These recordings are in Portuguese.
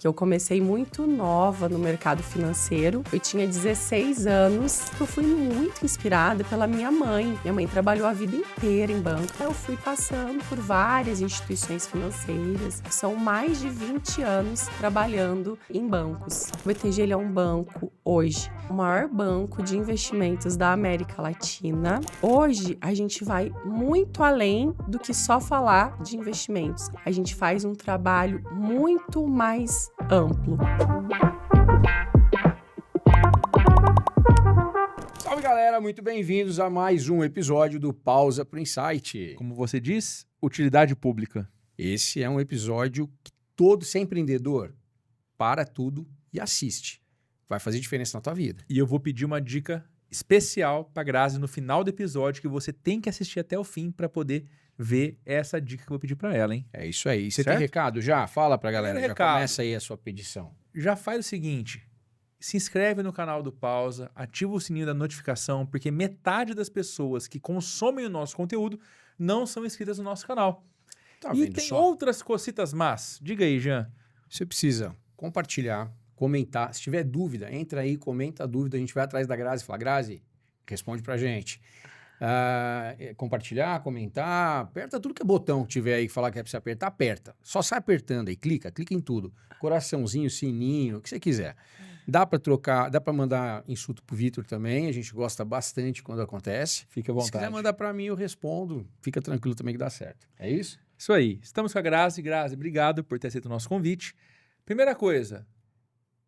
que eu comecei muito nova no mercado financeiro. Eu tinha 16 anos. Eu fui muito inspirada pela minha mãe. Minha mãe trabalhou a vida inteira em banco. Eu fui passando por várias instituições financeiras. São mais de 20 anos trabalhando em bancos. O BTG ele é um banco hoje, o maior banco de investimentos da América Latina. Hoje, a gente vai muito além do que só falar de investimentos. A gente faz um trabalho muito mais amplo. Salve, galera! Muito bem-vindos a mais um episódio do Pausa pro Insight. Como você diz, utilidade pública. Esse é um episódio que todo ser empreendedor para tudo e assiste. Vai fazer diferença na tua vida. E eu vou pedir uma dica especial para Grazi no final do episódio que você tem que assistir até o fim para poder ver essa dica que eu vou pedir para ela, hein? É isso aí. Você Certo? tem recado já? Fala pra galera. Primeiro Já recado. começa aí a sua petição. Já faz o seguinte, se inscreve no canal do Pausa, ativa o sininho da notificação, porque metade das pessoas que consomem o nosso conteúdo não são inscritas no nosso canal. Tá E vendo tem só? outras cocitas más. Diga aí, Jean. Você precisa compartilhar, comentar. Se tiver dúvida, entra aí, comenta a dúvida. A gente vai atrás da Grazi e fala, Grazi, responde pra gente. Compartilhar, comentar, aperta tudo que é botão que tiver aí que falar que é pra você apertar, aperta. Só sai apertando aí, clica em tudo. Coraçãozinho, sininho, o que você quiser. Dá pra trocar, dá pra mandar insulto pro Vitor também, a gente gosta bastante quando acontece. Fique à Se quiser vontade. mandar pra mim, eu respondo. Fica tranquilo também que dá certo. É isso? Isso aí. Estamos com a Grazi. Grazi, obrigado por ter aceito o nosso convite. Primeira coisa,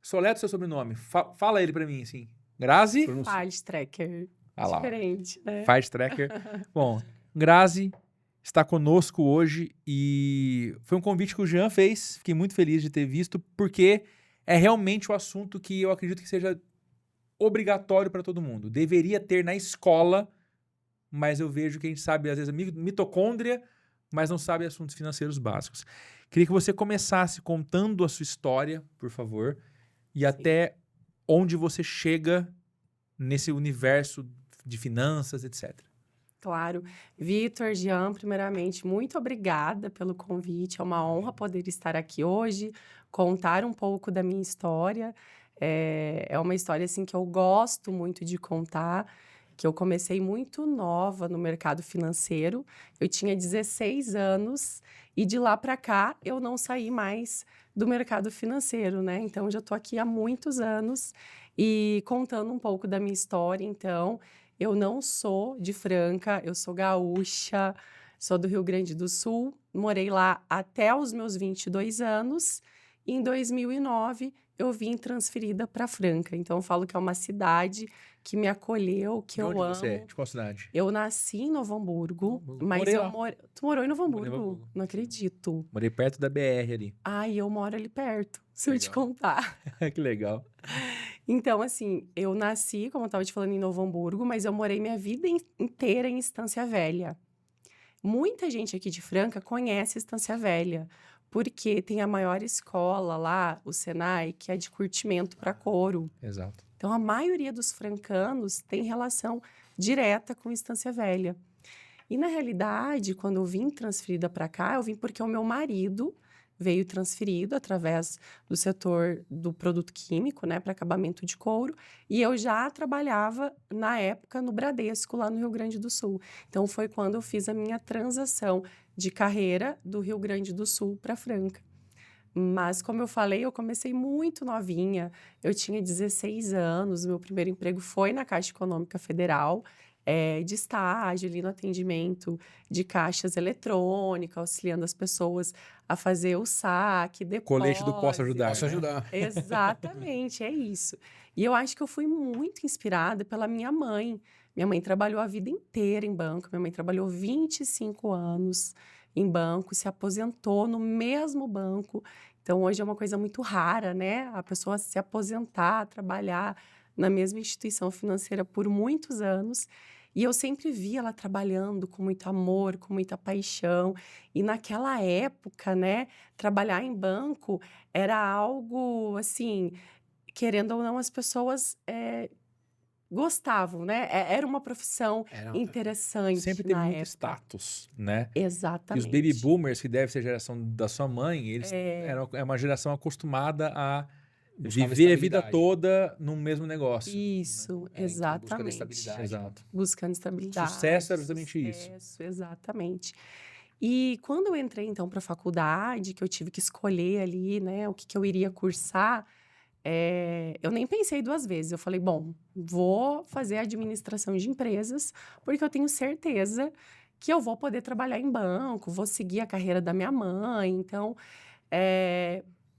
soletra o seu sobrenome. Fala ele pra mim, assim. Grazi? Fallstrecker. Ah lá. Diferente, né? Faz tracker. Bom, Grazi está conosco hoje e foi um convite que o Jean fez. Fiquei muito feliz de ter visto, porque é realmente o assunto que eu acredito que seja obrigatório para todo mundo. Deveria ter na escola, mas eu vejo que a gente sabe, às vezes, mitocôndria, mas não sabe assuntos financeiros básicos. Queria que você começasse contando a sua história, por favor, e até onde você chega nesse universo de finanças, etc. Claro. Vitor, Jean, primeiramente, muito obrigada pelo convite. É uma honra poder estar aqui hoje, contar um pouco da minha história. É uma história assim que eu gosto muito de contar, que eu comecei muito nova no mercado financeiro. Eu tinha 16 anos e de lá para cá eu não saí mais do mercado financeiro, né? Então já estou aqui há muitos anos e contando um pouco da minha história, então. Eu não sou de Franca, eu sou gaúcha, sou do Rio Grande do Sul, morei lá até os meus 22 anos e em 2009 eu vim transferida para Franca. Então eu falo que é uma cidade que me acolheu, que De eu onde amo. você é? De qual cidade? Eu nasci em Novo Hamburgo, mas Morei eu lá. moro... Tu morou em Novo Morei em Hamburgo? Novo Hamburgo. Não acredito. Morei perto da BR ali. Ai, eu moro ali perto, se eu te Legal. contar. Que legal. Então, assim, eu nasci, como eu estava te falando, em Novo Hamburgo, mas eu morei minha vida inteira em Estância Velha. Muita gente aqui de Franca conhece Estância Velha, porque tem a maior escola lá, o Senai, que é de curtimento para couro. Exato. Então, a maioria dos francanos tem relação direta com Estância Velha. E, na realidade, quando eu vim transferida para cá, eu vim porque o meu marido veio transferido através do setor do produto químico, né, para acabamento de couro, e eu já trabalhava, na época, no Bradesco, lá no Rio Grande do Sul. Então, foi quando eu fiz a minha transação de carreira do Rio Grande do Sul para Franca. Mas, como eu falei, eu comecei muito novinha, eu tinha 16 anos, meu primeiro emprego foi na Caixa Econômica Federal, de estágio ali no atendimento de caixas eletrônicas, auxiliando as pessoas a fazer o saque, depósito. Colete do Posso Ajudar. Posso ajudar. Exatamente, é isso. E eu acho que eu fui muito inspirada pela minha mãe. Minha mãe trabalhou a vida inteira em banco, minha mãe trabalhou 25 anos em banco, se aposentou no mesmo banco. Então, hoje é uma coisa muito rara, né? A pessoa se aposentar, trabalhar na mesma instituição financeira por muitos anos. E eu sempre vi ela trabalhando com muito amor, com muita paixão. E naquela época, né, trabalhar em banco era algo, assim, querendo ou não, as pessoas gostavam, né? Era uma profissão Era- interessante Sempre teve na muito época. status, né? E Exatamente. os baby boomers, que deve ser a geração da sua mãe, eles é uma geração acostumada a Buscava viver a vida estabilidade. toda no mesmo negócio. Isso, É, em busca da exatamente. estabilidade. Exato. Buscando estabilidade. Sucesso era justamente isso. Sucesso, exatamente. E quando eu entrei, então, para a faculdade, que eu tive que escolher ali, né, o que, que eu iria cursar, eu nem pensei duas vezes. Eu falei, bom, vou fazer administração de empresas, porque eu tenho certeza que eu vou poder trabalhar em banco, vou seguir a carreira da minha mãe. Então,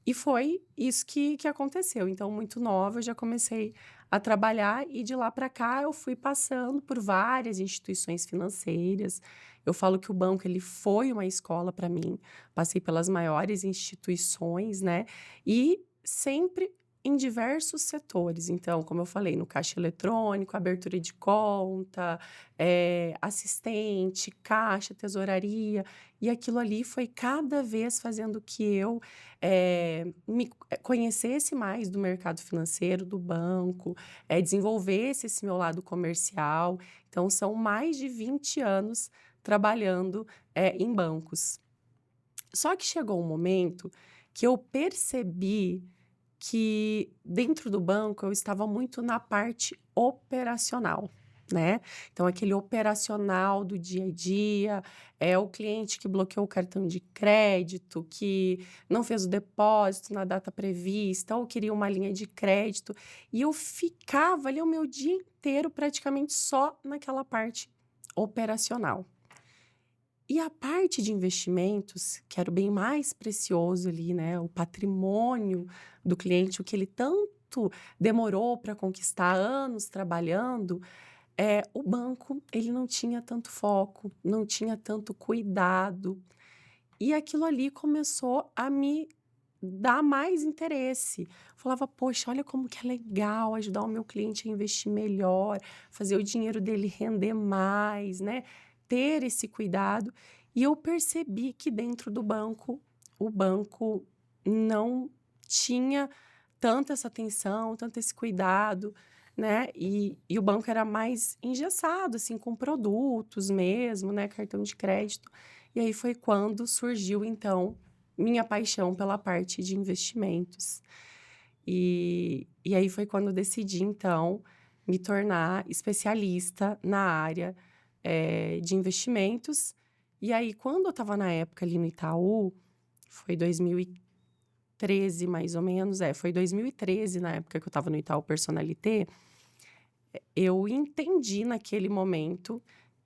e foi isso que aconteceu. Então, muito nova, eu já comecei a trabalhar e de lá para cá eu fui passando por várias instituições financeiras. Eu falo que o banco ele foi uma escola para mim. Passei pelas maiores instituições, né? E sempre em diversos setores. Então, como eu falei, no caixa eletrônico, abertura de conta, assistente, caixa, tesouraria. E aquilo ali foi cada vez fazendo que eu me conhecesse mais do mercado financeiro, do banco, desenvolvesse esse meu lado comercial. Então, são mais de 20 anos trabalhando em bancos. Só que chegou um momento que eu percebi que dentro do banco eu estava muito na parte operacional, né? Então, aquele operacional do dia a dia, o cliente que bloqueou o cartão de crédito, que não fez o depósito na data prevista, ou queria uma linha de crédito. E eu ficava ali o meu dia inteiro praticamente só naquela parte operacional. E a parte de investimentos, que era o bem mais precioso ali, né? O patrimônio do cliente, o que ele tanto demorou para conquistar, anos trabalhando, o banco ele não tinha tanto foco, não tinha tanto cuidado. E aquilo ali começou a me dar mais interesse. Falava, poxa, olha como que é legal ajudar o meu cliente a investir melhor, fazer o dinheiro dele render mais, né? Ter esse cuidado. E eu percebi que dentro do banco, o banco não tinha tanta essa atenção, tanto esse cuidado, né? E o banco era mais engessado, assim, com produtos mesmo, né? Cartão de crédito. E aí foi quando surgiu, então, minha paixão pela parte de investimentos. E aí foi quando eu decidi, então, me tornar especialista na área de investimentos. E aí, quando eu estava na época ali no Itaú, foi 2013, mais ou menos, foi 2013, na época que eu estava no Itaú Personalité, eu entendi naquele momento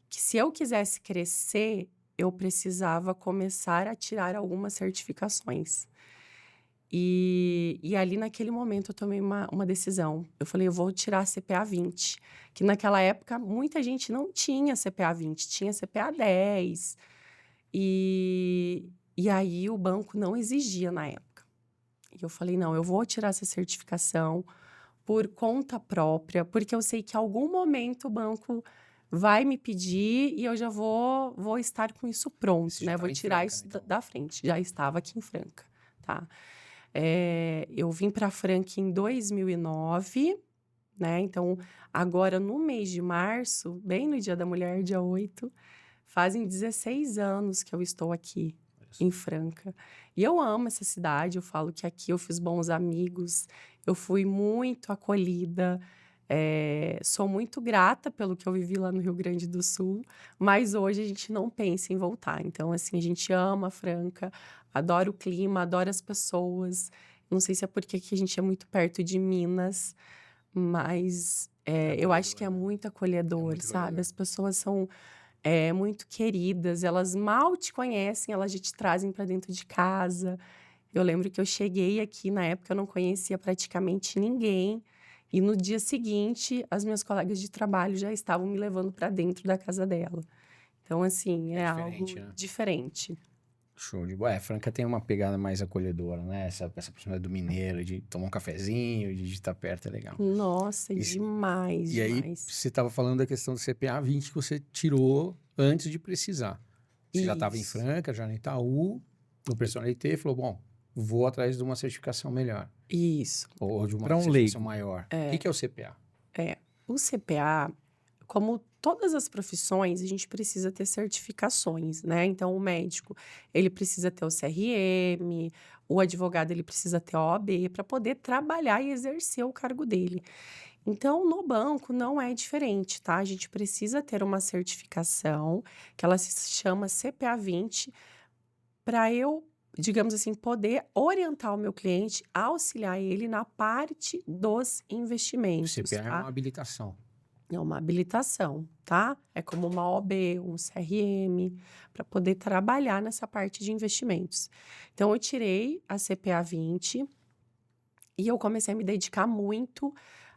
que se eu quisesse crescer, eu precisava começar a tirar algumas certificações. E ali, naquele momento, eu tomei uma decisão. Eu falei, eu vou tirar a CPA 20. Que naquela época, muita gente não tinha CPA 20, tinha CPA 10. E aí, o banco não exigia na época. E eu falei, não, eu vou tirar essa certificação por conta própria, porque eu sei que em algum momento o banco vai me pedir e eu já vou estar com isso pronto, Você já né? estava Vou em tirar Franca, isso né, então? da frente. Já estava aqui em Franca, tá? Eu vim para Franca em 2009, né? Então, agora no mês de março, bem no Dia da Mulher, dia 8, fazem 16 anos que eu estou aqui em Franca. E eu amo essa cidade, eu falo que aqui eu fiz bons amigos, eu fui muito acolhida, sou muito grata pelo que eu vivi lá no Rio Grande do Sul, mas hoje a gente não pensa em voltar. Então, assim, a gente ama Franca, adora o clima, adora as pessoas. Não sei se é porque aqui a gente é muito perto de Minas, mas eu acho que é muito acolhedor, muito sabe? acolhedor. As pessoas são muito queridas, elas mal te conhecem, elas já te trazem para dentro de casa. Eu lembro que eu cheguei aqui, na época eu não conhecia praticamente ninguém, e no dia seguinte, as minhas colegas de trabalho já estavam me levando para dentro da casa dela. Então, assim, é algo diferente, né? diferente. Show de bola. Franca tem uma pegada mais acolhedora, né? Essa proximidade do mineiro, de tomar um cafezinho, de estar perto, é legal. Nossa, E- demais, E aí, demais. você estava falando da questão do CPA 20 que você tirou antes de precisar. Você já estava em Isso. Franca, já no Itaú, no Personalité, e falou, bom, vou atrás de uma certificação melhor. Isso. Ou de uma Pra um certificação leigo. maior. O que é o CPA? O CPA, como todas as profissões, a gente precisa ter certificações, né? Então, o médico, ele precisa ter o CRM, o advogado, ele precisa ter a OAB para poder trabalhar e exercer o cargo dele. Então, no banco não é diferente, tá? A gente precisa ter uma certificação, que ela se chama CPA 20, para eu, digamos assim, poder orientar o meu cliente, auxiliar ele na parte dos O investimentos, CPA é tá? uma habilitação. É uma habilitação, tá? É como uma OAB, um CRM, para poder trabalhar nessa parte de investimentos. Então, eu tirei a CPA 20 e eu comecei a me dedicar muito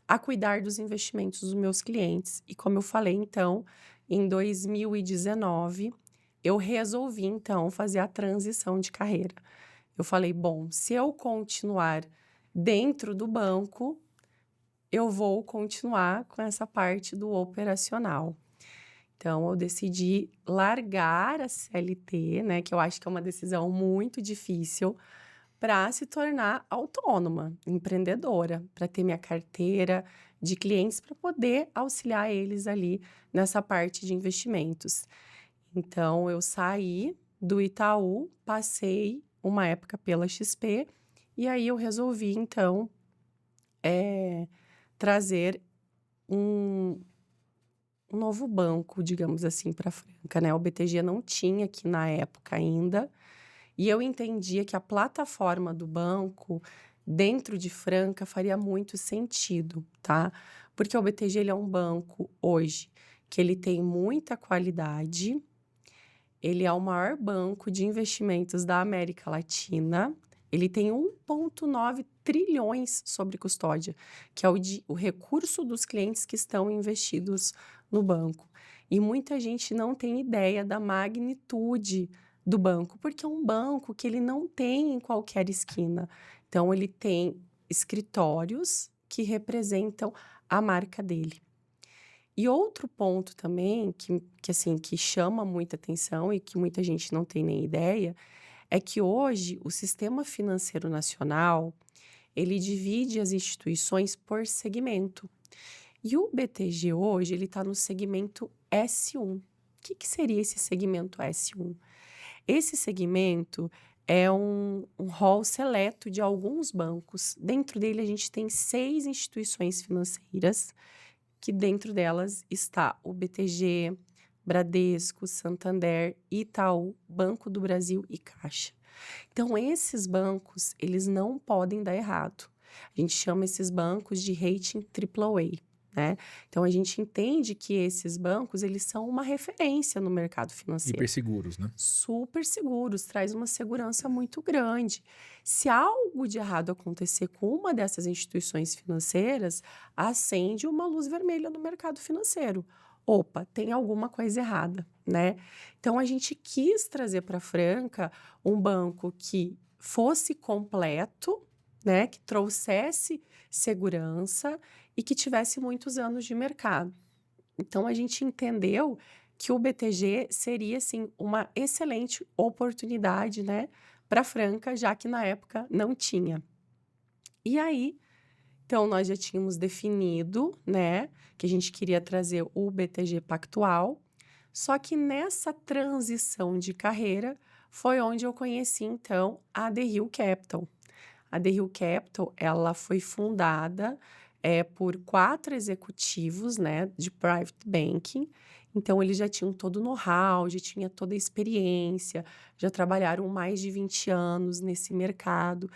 a cuidar dos investimentos dos meus clientes. E como eu falei, então, em 2019, eu resolvi, então, fazer a transição de carreira. Eu falei, bom, se eu continuar dentro do banco, eu vou continuar com essa parte do operacional. Então, eu decidi largar a CLT, né, que eu acho que é uma decisão muito difícil, para se tornar autônoma, empreendedora, para ter minha carteira de clientes para poder auxiliar eles ali nessa parte de investimentos. Então, eu saí do Itaú, passei uma época pela XP, e aí eu resolvi, então, trazer um novo banco, digamos assim, para Franca, né? O BTG não tinha aqui na época ainda, e eu entendia que a plataforma do banco dentro de Franca faria muito sentido, tá? Porque o BTG ele é um banco hoje que ele tem muita qualidade, ele é o maior banco de investimentos da América Latina. Ele tem 1,9 trilhões sobre custódia, que é o recurso dos clientes que estão investidos no banco. E muita gente não tem ideia da magnitude do banco, porque é um banco que ele não tem em qualquer esquina. Então, ele tem escritórios que representam a marca dele. E outro ponto também assim, que chama muita atenção e que muita gente não tem nem ideia, é que hoje o sistema financeiro nacional, ele divide as instituições por segmento. E o BTG hoje, ele está no segmento S1. O que seria esse segmento S1? Esse segmento é um rol seleto de alguns bancos. Dentro dele, a gente tem 6 instituições financeiras, que dentro delas está o BTG, Bradesco, Santander, Itaú, Banco do Brasil e Caixa. Então, esses bancos, eles não podem dar errado. A gente chama esses bancos de rating AAA, né? Então, a gente entende que esses bancos, eles são uma referência no mercado financeiro. Hiperseguros, né? Super seguros, traz uma segurança muito grande. Se algo de errado acontecer com uma dessas instituições financeiras, acende uma luz vermelha no mercado financeiro. Opa, tem alguma coisa errada, né? Então, a gente quis trazer para Franca um banco que fosse completo, né? Que trouxesse segurança e que tivesse muitos anos de mercado. Então, a gente entendeu que o BTG seria, assim, uma excelente oportunidade, né, para Franca, já que na época não tinha. E aí, então, nós já tínhamos definido, né, que a gente queria trazer o BTG Pactual, só que nessa transição de carreira foi onde eu conheci, então, a The Hill Capital. A The Hill Capital, ela foi fundada por 4 executivos, né, de private banking. Então, eles já tinham todo o know-how, já tinha toda a experiência, já trabalharam mais de 20 anos nesse mercado.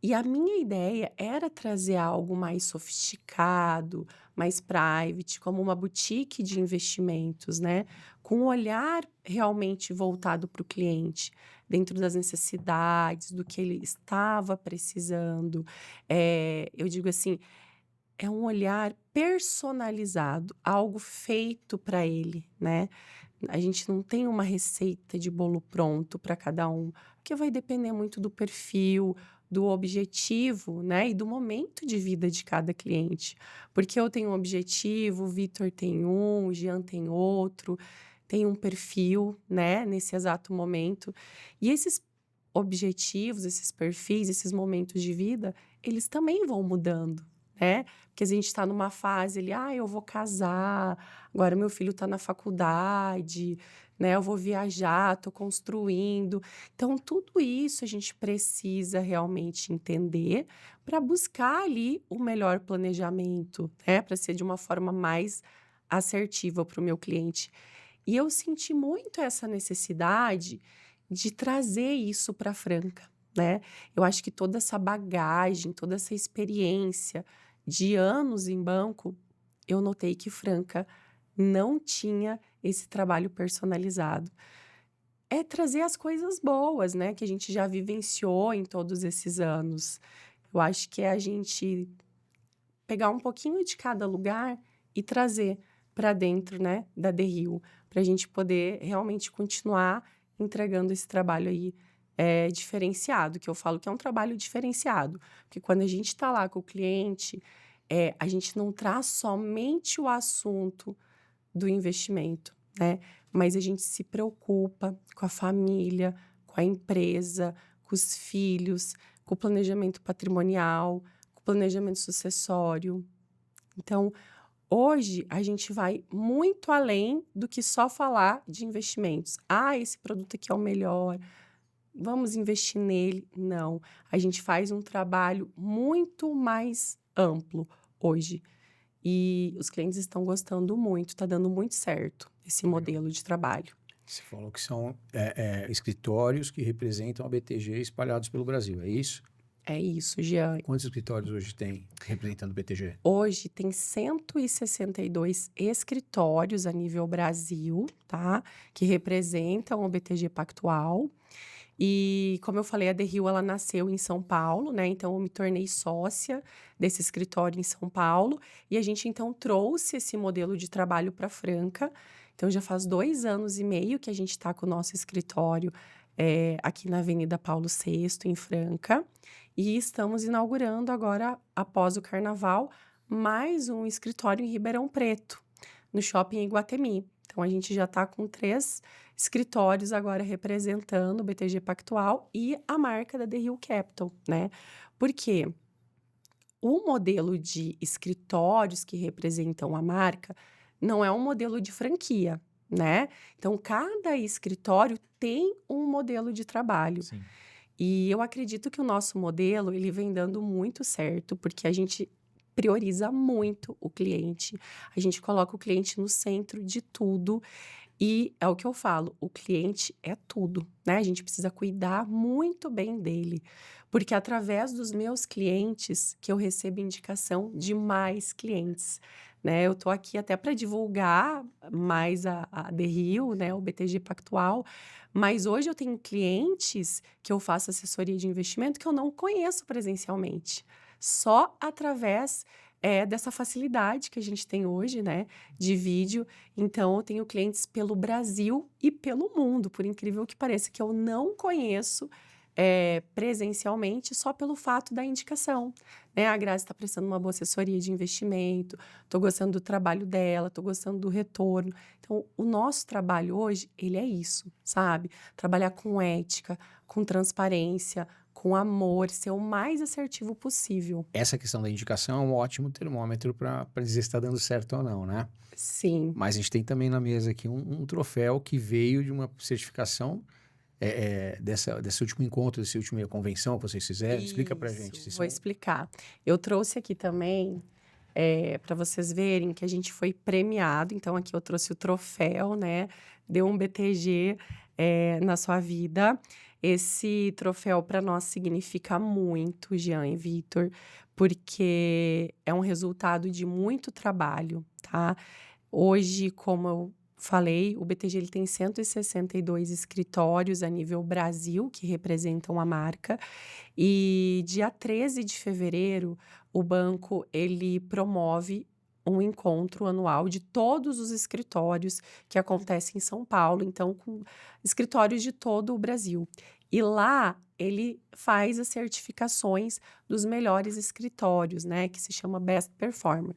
E a minha ideia era trazer algo mais sofisticado, mais private, como uma boutique de investimentos, né? Com um olhar realmente voltado para o cliente, dentro das necessidades, do que ele estava precisando. Eu digo assim, é um olhar personalizado, algo feito para ele, né? A gente não tem uma receita de bolo pronto para cada um, porque vai depender muito do perfil, do objetivo, né? E do momento de vida de cada cliente. Porque eu tenho um objetivo, o Vitor tem um, o Jean tem outro, tem um perfil, né? Nesse exato momento. E esses objetivos, esses perfis, esses momentos de vida, eles também vão mudando, né? Porque a gente está numa fase ali, eu vou casar, agora meu filho está na faculdade, né? Eu vou viajar, estou construindo. Então, tudo isso a gente precisa realmente entender para buscar ali o melhor planejamento, né? Para ser de uma forma mais assertiva para o meu cliente. E eu senti muito essa necessidade de trazer isso para Franca, né? Eu acho que toda essa bagagem, toda essa experiência de anos em banco, eu notei que Franca não tinha esse trabalho personalizado. É trazer as coisas boas, né, que a gente já vivenciou em todos esses anos. Eu acho que é a gente pegar um pouquinho de cada lugar e trazer para dentro, né, da The Rio, para a gente poder realmente continuar entregando esse trabalho aí diferenciado, que eu falo que é um trabalho diferenciado, porque quando a gente está lá com o cliente, a gente não traz somente o assunto do investimento, né, mas a gente se preocupa com a família, com a empresa, com os filhos, com o planejamento patrimonial, com o planejamento sucessório. Então, hoje, a gente vai muito além do que só falar de investimentos. Esse produto aqui é o melhor, vamos investir nele. Não, a gente faz um trabalho muito mais amplo hoje. E os clientes estão gostando muito, está dando muito certo esse modelo de trabalho. Você falou que são escritórios que representam a BTG espalhados pelo Brasil, é isso? É isso, Jean. Quantos escritórios hoje tem representando o BTG? Hoje tem 162 escritórios a nível Brasil, tá? Que representam o BTG Pactual. E, como eu falei, a The Rio, ela nasceu em São Paulo, né? Então, eu me tornei sócia desse escritório em São Paulo. E a gente, então, trouxe esse modelo de trabalho para Franca. Então, já faz 2 anos e meio que a gente está com o nosso escritório aqui na Avenida Paulo VI, em Franca. E estamos inaugurando agora, após o Carnaval, mais um escritório em Ribeirão Preto, no Shopping Iguatemi. Então, a gente já está com 3 escritórios agora representando o BTG Pactual e a marca da The Rio Capital, né? Porque o modelo de escritórios que representam a marca não é um modelo de franquia, né? Então, cada escritório tem um modelo de trabalho. Sim. E eu acredito que o nosso modelo, ele vem dando muito certo, porque a gente prioriza muito o cliente. A gente coloca o cliente no centro de tudo. E é o que eu falo, o cliente é tudo, né? A gente precisa cuidar muito bem dele, porque é através dos meus clientes que eu recebo indicação de mais clientes, né? Eu tô aqui até para divulgar mais a The Rio, né? O BTG Pactual, mas hoje eu tenho clientes que eu faço assessoria de investimento que eu não conheço presencialmente, só através dessa facilidade que a gente tem hoje, né, de vídeo. Então, eu tenho clientes pelo Brasil e pelo mundo, por incrível que pareça, que eu não conheço presencialmente só pelo fato da indicação, né? A Grazi está prestando uma boa assessoria de investimento, estou gostando do trabalho dela, estou gostando do retorno. Então, o nosso trabalho hoje, ele é isso, sabe? Trabalhar com ética, com transparência, com amor, ser o mais assertivo possível. Essa questão da indicação é um ótimo termômetro para dizer se está dando certo ou não, né? Sim. Mas a gente tem também na mesa aqui um troféu que veio de uma certificação desse último encontro, dessa última convenção que vocês fizeram. Explica pra gente. Vou explicar. Eu trouxe aqui também, para vocês verem que a gente foi premiado. Então, aqui eu trouxe o troféu, né? Deu um BTG na sua vida. Esse troféu para nós significa muito, Jean e Vitor, porque é um resultado de muito trabalho, tá? Hoje, como eu falei, o BTG ele tem 162 escritórios a nível Brasil que representam a marca. E dia 13 de fevereiro, o banco ele promove um encontro anual de todos os escritórios que acontece em São Paulo, então com escritórios de todo o Brasil. E lá ele faz as certificações dos melhores escritórios, né, que se chama Best Performer.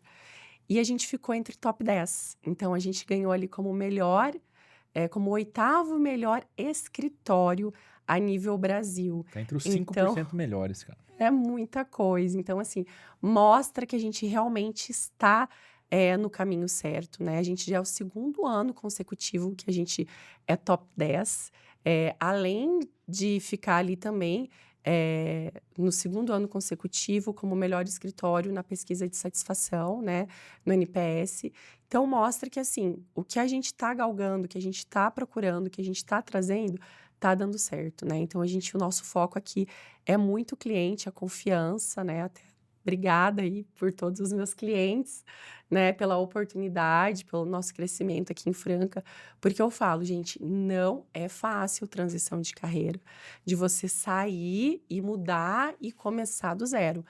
E a gente ficou entre top 10. Então, a gente ganhou ali como melhor, como o 8º melhor escritório a nível Brasil. Tá entre os Então, 5% melhores, cara. é muita coisa. Então, assim, mostra que a gente realmente está no caminho certo, né? A gente já é o segundo ano consecutivo que a gente é top 10. Além de ficar ali também no segundo ano consecutivo como melhor escritório na pesquisa de satisfação, né? No NPS. Então, mostra que, assim, o que a gente está galgando, o que a gente está procurando, o que a gente está trazendo, está dando certo, né? Então, o nosso foco aqui é muito cliente, a confiança, né? Até obrigada aí por todos os meus clientes, né? Pela oportunidade, pelo nosso crescimento aqui em Franca. Porque eu falo, gente, não é fácil transição de carreira, de você sair e mudar e começar do zero.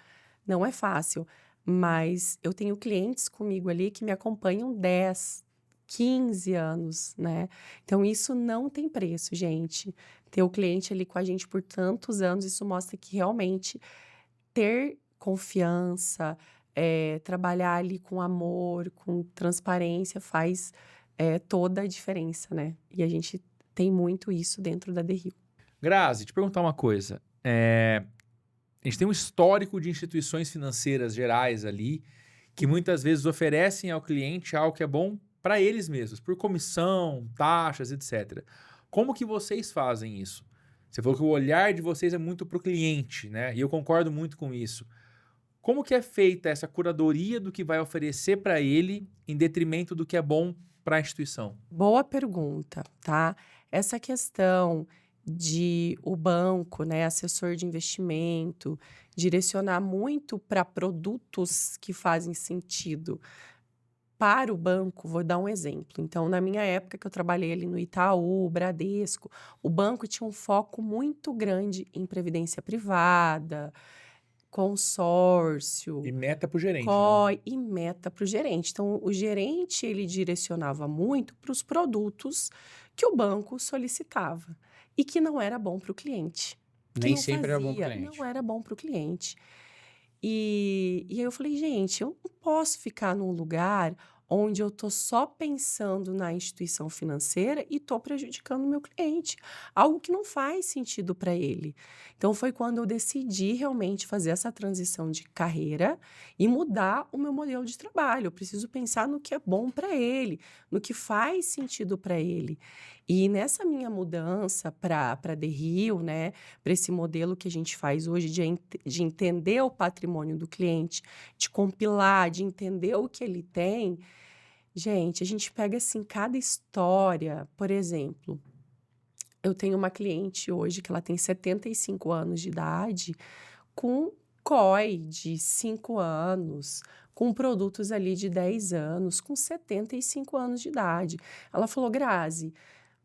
Não é fácil, mas eu tenho clientes comigo ali que me acompanham 10, 15 anos, né? Então, isso não tem preço, gente. Ter o cliente ali com a gente por tantos anos, isso mostra que realmente ter confiança, trabalhar ali com amor, com transparência, faz toda a diferença, né? E a gente tem muito isso dentro da The Rio. Grazi, te perguntar uma coisa. A gente tem um histórico de instituições financeiras gerais ali que muitas vezes oferecem ao cliente algo que é bom para eles mesmos, por comissão, taxas, etc. Como que vocês fazem isso? Você falou que o olhar de vocês é muito para o cliente, né? E eu concordo muito com isso. Como que é feita essa curadoria do que vai oferecer para ele em detrimento do que é bom para a instituição? Boa pergunta, tá? Essa questão de o banco, né, assessor de investimento, direcionar muito para produtos que fazem sentido para o banco, vou dar um exemplo. Então, na minha época que eu trabalhei ali no Itaú, Bradesco, o banco tinha um foco muito grande em previdência privada, consórcio, E meta para o gerente, né? COI e meta para o gerente. Então, o gerente, ele direcionava muito para os produtos que o banco solicitava e que não era bom para o cliente. Que Nem não sempre era bom pro fazia, cliente. não era bom para o cliente. E aí eu falei, gente, eu não posso ficar num lugar onde eu tô só pensando na instituição financeira e tô prejudicando o meu cliente, algo que não faz sentido para ele. Então foi quando eu decidi realmente fazer essa transição de carreira e mudar o meu modelo de trabalho. Eu preciso pensar no que é bom para ele, no que faz sentido para ele. E nessa minha mudança para The Rio, né, para esse modelo que a gente faz hoje de entender o patrimônio do cliente, de compilar, de entender o que ele tem, gente, a gente pega assim cada história. Por exemplo, eu tenho uma cliente hoje que ela tem 75 anos de idade, com COI de 5 anos, com produtos ali de 10 anos, com 75 anos de idade. Ela falou, Grazi,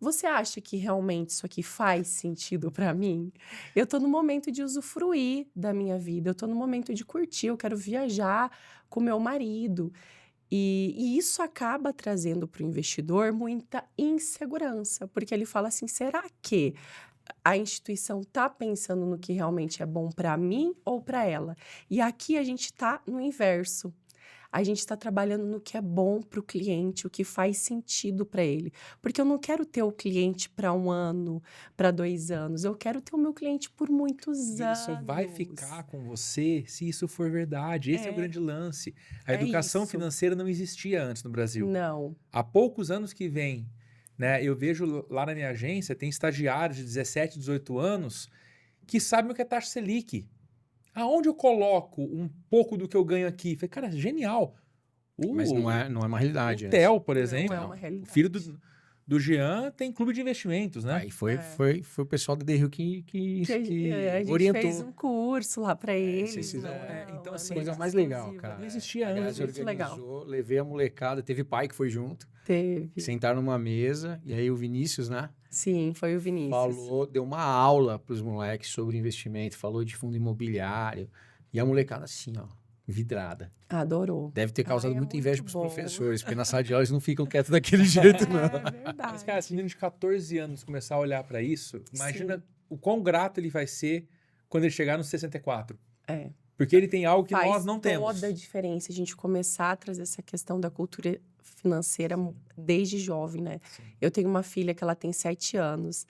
você acha que realmente isso aqui faz sentido para mim? Eu tô no momento de usufruir da minha vida, eu tô no momento de curtir, eu quero viajar com meu marido. E isso acaba trazendo para o investidor muita insegurança, porque ele fala assim: será que a instituição está pensando no que realmente é bom para mim ou para ela? E aqui a gente está no inverso. A gente está trabalhando no que é bom para o cliente, o que faz sentido para ele. Porque eu não quero ter o cliente para 1 ano, para 2 anos. Eu quero ter o meu cliente por muitos E ele anos. só vai ficar com você se isso for verdade. Esse é o grande lance. A É educação isso. financeira não existia antes no Brasil. Não. Há poucos anos que vem, né? Eu vejo lá na minha agência, tem estagiários de 17, 18 anos que sabem o que é taxa Selic. Aonde eu coloco um pouco do que eu ganho aqui? Falei, cara, genial. Mas não é uma realidade, O né? Theo, por Não exemplo, é uma o realidade. filho do Jean tem clube de investimentos, né? Aí foi o pessoal da The Rio que A gente orientou. fez um curso lá para eles. vocês fizeram. Então, assim, Coisa muito mais legal, exclusiva, cara. Não existia A antes. Grazi Muito legal. organizou, levei a molecada, teve pai que foi junto, Teve. sentaram numa mesa, e aí o Vinícius, né? Sim, foi o Vinícius. Falou, deu uma aula pros moleques sobre investimento, falou de fundo imobiliário, e a molecada assim, ó, vidrada. Adorou. Deve ter causado Ai, é muita muito inveja pros bom. professores, porque na sala de aula eles não ficam quietos daquele jeito, não. É verdade. Mas, cara, se um menino de 14 anos começar a olhar para isso, imagina Sim. o quão grato ele vai ser quando ele chegar nos 64. É. Porque ele tem algo que Faz nós não temos. toda a diferença a gente começar a trazer essa questão da cultura financeira desde jovem, né? Sim. Eu tenho uma filha que ela tem 7 anos.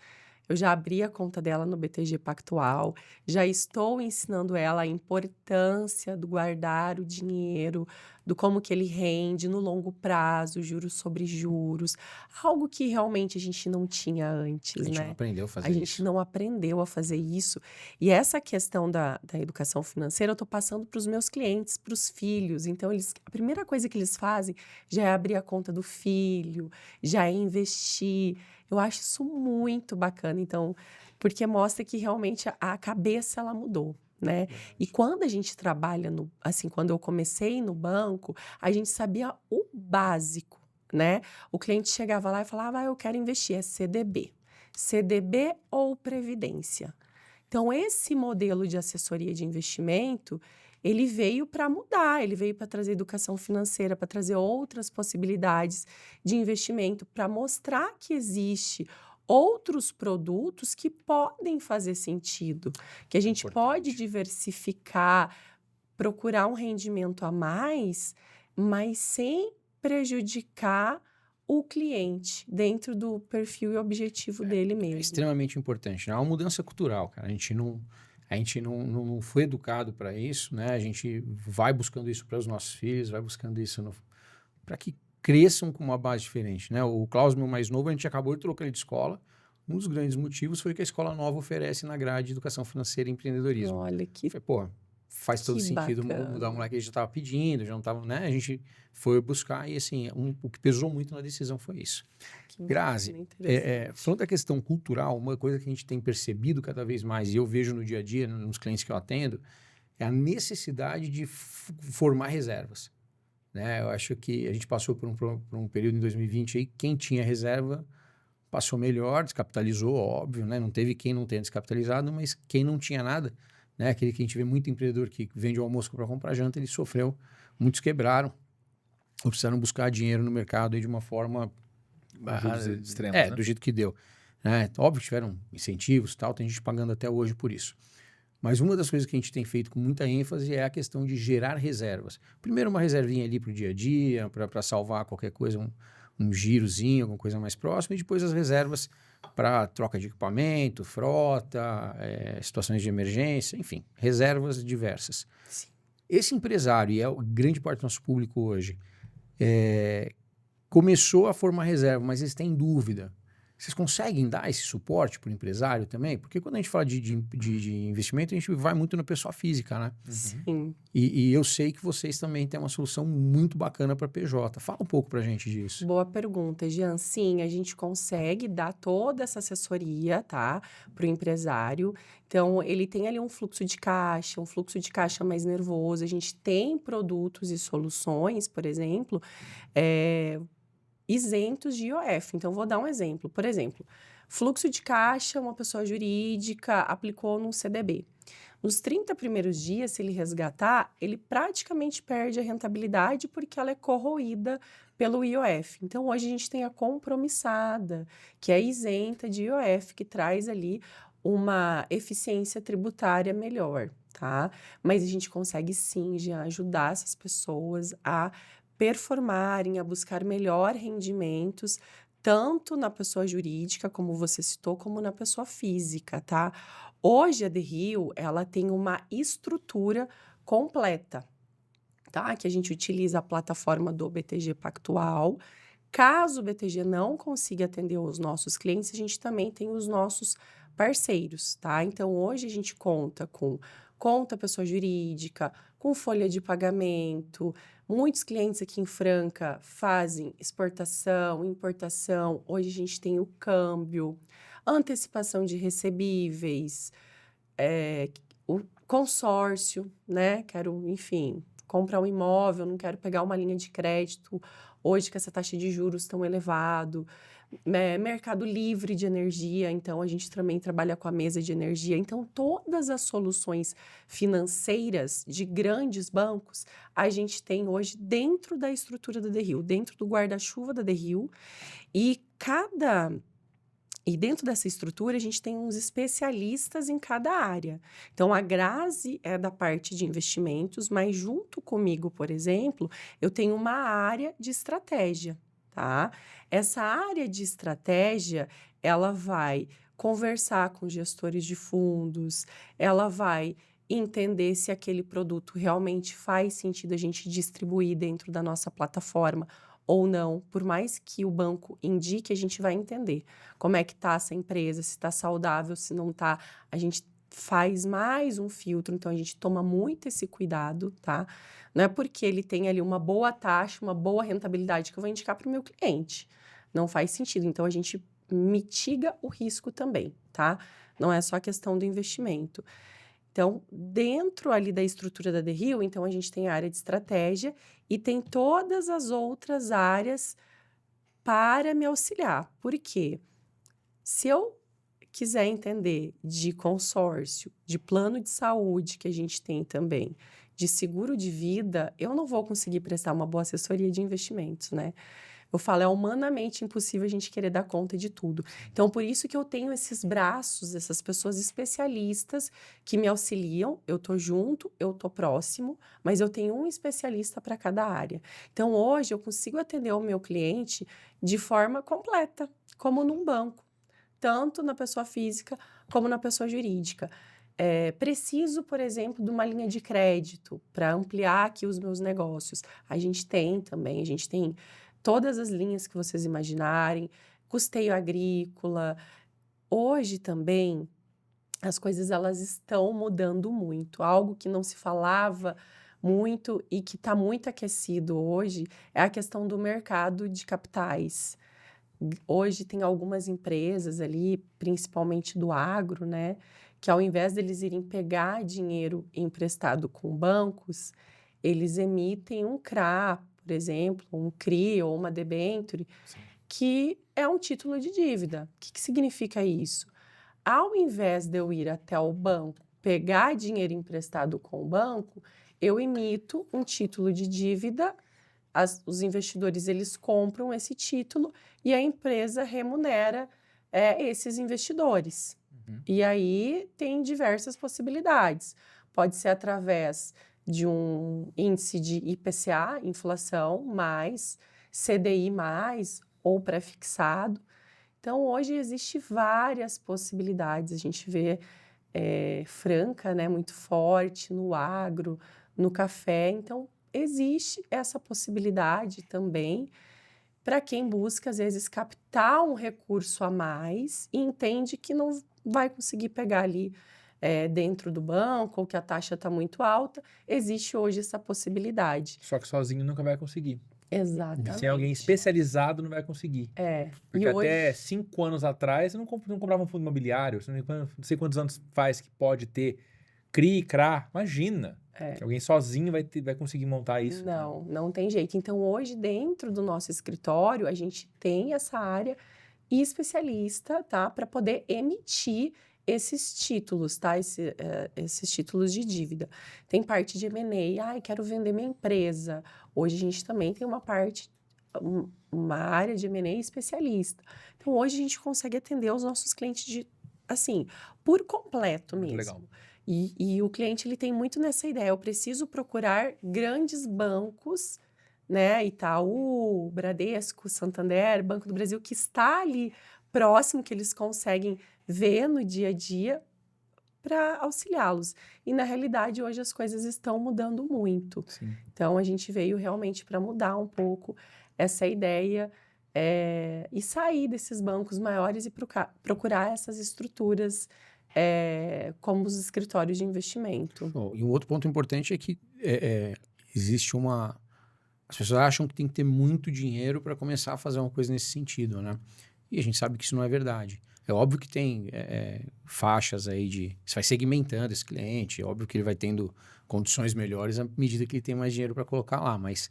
Eu já abri a conta dela no BTG Pactual, já estou ensinando ela a importância do guardar o dinheiro, do como que ele rende no longo prazo, juros sobre juros, algo que realmente a gente não tinha A antes, gente não né? aprendeu a fazer A gente isso. não aprendeu a fazer isso. E essa questão da educação financeira, eu estou passando para os meus clientes, para os filhos. Então, a primeira coisa que eles fazem já é abrir a conta do filho, já é investir. Eu acho isso muito bacana, então, porque mostra que realmente a cabeça ela mudou, né? E quando a gente trabalha assim, quando eu comecei no banco, a gente sabia o básico, né? O cliente chegava lá e falava: eu quero investir, é CDB. CDB ou previdência. Então, esse modelo de assessoria de investimento, ele veio para mudar, ele veio para trazer educação financeira, para trazer outras possibilidades de investimento, para mostrar que existe outros produtos que podem fazer sentido, que a gente pode Importante. diversificar, procurar um rendimento a mais, mas sem prejudicar o cliente dentro do perfil e objetivo dele É mesmo. extremamente importante, né? É uma mudança cultural, cara. A gente não foi educado para isso, né? A gente vai buscando isso para os nossos filhos, vai buscando isso para que cresçam com uma base diferente, né? O Klaus, meu mais novo, a gente acabou de trocar ele de escola. Um dos grandes motivos foi que a escola nova oferece na grade educação financeira e empreendedorismo. Olha, Eu que, falei, pô, faz todo que sentido mudar o bacana. moleque, ele já estava pedindo, já não estava, né? A gente foi buscar e, assim, o que pesou muito na decisão foi isso. Que Grazi, bacana, interessante. falando da questão cultural, uma coisa que a gente tem percebido cada vez mais, e eu vejo no dia a dia, nos clientes que eu atendo, é a necessidade de formar reservas, né? Eu acho que a gente passou por um período em 2020 aí, quem tinha reserva passou melhor, descapitalizou, óbvio, né? Não teve quem não tenha descapitalizado, mas quem não tinha nada, né? Aquele que a gente vê muito empreendedor que vende o almoço para comprar janta, ele sofreu, muitos quebraram, ou precisaram buscar dinheiro no mercado aí de uma forma Juros extremos, né? do jeito que deu. Né? Óbvio que tiveram incentivos e tal, tem gente pagando até hoje por isso. Mas uma das coisas que a gente tem feito com muita ênfase é a questão de gerar reservas. Primeiro uma reservinha ali para o dia a dia, para salvar qualquer coisa, um girozinho, alguma coisa mais próxima, e depois as reservas para troca de equipamento, frota, situações de emergência, enfim, reservas diversas. Sim. Esse empresário, e é grande parte do nosso público hoje, começou a formar reserva, mas eles têm dúvida. Vocês conseguem dar esse suporte para o empresário também? Porque quando a gente fala de investimento, a gente vai muito na pessoa física, né? Sim. E eu sei que vocês também têm uma solução muito bacana para PJ. Fala um pouco para a gente disso. Boa pergunta, Jean. Sim, a gente consegue dar toda essa assessoria, tá, para o empresário. Então, ele tem ali um fluxo de caixa mais nervoso. A gente tem produtos e soluções, por exemplo, isentos de IOF. Então, vou dar um exemplo. Por exemplo, fluxo de caixa, uma pessoa jurídica aplicou num CDB. Nos 30 primeiros dias, se ele resgatar, ele praticamente perde a rentabilidade porque ela é corroída pelo IOF. Então, hoje a gente tem a compromissada, que é isenta de IOF, que traz ali uma eficiência tributária melhor, tá? Mas a gente consegue sim já ajudar essas pessoas a performarem, a buscar melhor rendimentos, tanto na pessoa jurídica, como você citou, como na pessoa física, tá? Hoje a The Rio, ela tem uma estrutura completa, tá? Que a gente utiliza a plataforma do BTG Pactual. Caso o BTG não consiga atender os nossos clientes, a gente também tem os nossos parceiros, tá? Então, hoje a gente conta com conta pessoa jurídica, com folha de pagamento. Muitos clientes aqui em Franca fazem exportação, importação. Hoje a gente tem o câmbio, antecipação de recebíveis, o consórcio, né? Quero, enfim, comprar um imóvel, não quero pegar uma linha de crédito hoje que essa taxa de juros tão elevado. Mercado livre de energia, então a gente também trabalha com a mesa de energia. Então, todas as soluções financeiras de grandes bancos, a gente tem hoje dentro da estrutura da The Rio, dentro do guarda-chuva da The Rio. E dentro dessa estrutura, a gente tem uns especialistas em cada área. Então, a Grazi é da parte de investimentos, mas junto comigo, por exemplo, eu tenho uma área de estratégia, tá? Essa área de estratégia, ela vai conversar com gestores de fundos, ela vai entender se aquele produto realmente faz sentido a gente distribuir dentro da nossa plataforma ou não. Por mais que o banco indique, a gente vai entender como é que está essa empresa, se está saudável, se não está. A gente faz mais um filtro, então a gente toma muito esse cuidado, tá? Não é porque ele tem ali uma boa taxa, uma boa rentabilidade que eu vou indicar para o meu cliente. Não faz sentido. Então a gente mitiga o risco também, tá? Não é só a questão do investimento. Então, dentro ali da estrutura da The Hill, então a gente tem a área de estratégia e tem todas as outras áreas para me auxiliar. Por quê? Se eu quiser entender de consórcio, de plano de saúde que a gente tem também, de seguro de vida, eu não vou conseguir prestar uma boa assessoria de investimentos, né? Eu falo, é humanamente impossível a gente querer dar conta de tudo. Então, por isso que eu tenho esses braços, essas pessoas especialistas que me auxiliam. Eu tô junto, eu tô próximo, mas eu tenho um especialista para cada área. Então, hoje, eu consigo atender o meu cliente de forma completa, como num banco, tanto na pessoa física como na pessoa jurídica. Preciso, por exemplo, de uma linha de crédito para ampliar aqui os meus negócios. A gente tem também, a gente tem todas as linhas que vocês imaginarem, custeio agrícola. Hoje também as coisas elas estão mudando muito. Algo que não se falava muito e que está muito aquecido hoje é a questão do mercado de capitais. Hoje tem algumas empresas ali, principalmente do agro, né, que ao invés deles irem pegar dinheiro emprestado com bancos, eles emitem um CRA, por exemplo, um CRI ou uma debênture, que é um título de dívida. O que significa isso? Ao invés de eu ir até o banco, pegar dinheiro emprestado com o banco, eu emito um título de dívida, os investidores eles compram esse título e a empresa remunera esses investidores. E aí tem diversas possibilidades. Pode ser através de um índice de IPCA, inflação, mais CDI, mais, ou pré-fixado. Então, hoje existe várias possibilidades. A gente vê franca, né, muito forte no agro, no café. Então, existe essa possibilidade também para quem busca, às vezes, captar um recurso a mais e entende que não vai conseguir pegar ali dentro do banco ou que a taxa está muito alta. Existe hoje essa possibilidade. Só que sozinho nunca vai conseguir. Exatamente. Sem alguém especializado não vai conseguir. Porque até 5 anos atrás eu não comprava um fundo imobiliário. Não sei quantos anos faz que pode ter CRI, CRA. Imagina. Que alguém sozinho vai conseguir montar isso. Não, não tem jeito. Então, hoje, dentro do nosso escritório, a gente tem essa área especialista, tá? Para poder emitir esses títulos, tá? Esses títulos de dívida. Tem parte de M&A, quero vender minha empresa. Hoje, a gente também tem uma área de M&A especialista. Então, hoje, a gente consegue atender os nossos clientes assim, por completo mesmo. Legal. E o cliente, ele tem muito nessa ideia, eu preciso procurar grandes bancos, né, Itaú, Bradesco, Santander, Banco do Brasil, que está ali próximo, que eles conseguem ver no dia a dia para auxiliá-los. E, na realidade, hoje as coisas estão mudando muito. Sim. Então, a gente veio realmente para mudar um pouco essa ideia e sair desses bancos maiores e procurar essas estruturas como os escritórios de investimento. E um outro ponto importante é que existe as pessoas acham que tem que ter muito dinheiro para começar a fazer uma coisa nesse sentido, né? E a gente sabe que isso não é verdade. É óbvio que tem faixas aí você vai segmentando esse cliente, é óbvio que ele vai tendo condições melhores à medida que ele tem mais dinheiro para colocar lá, mas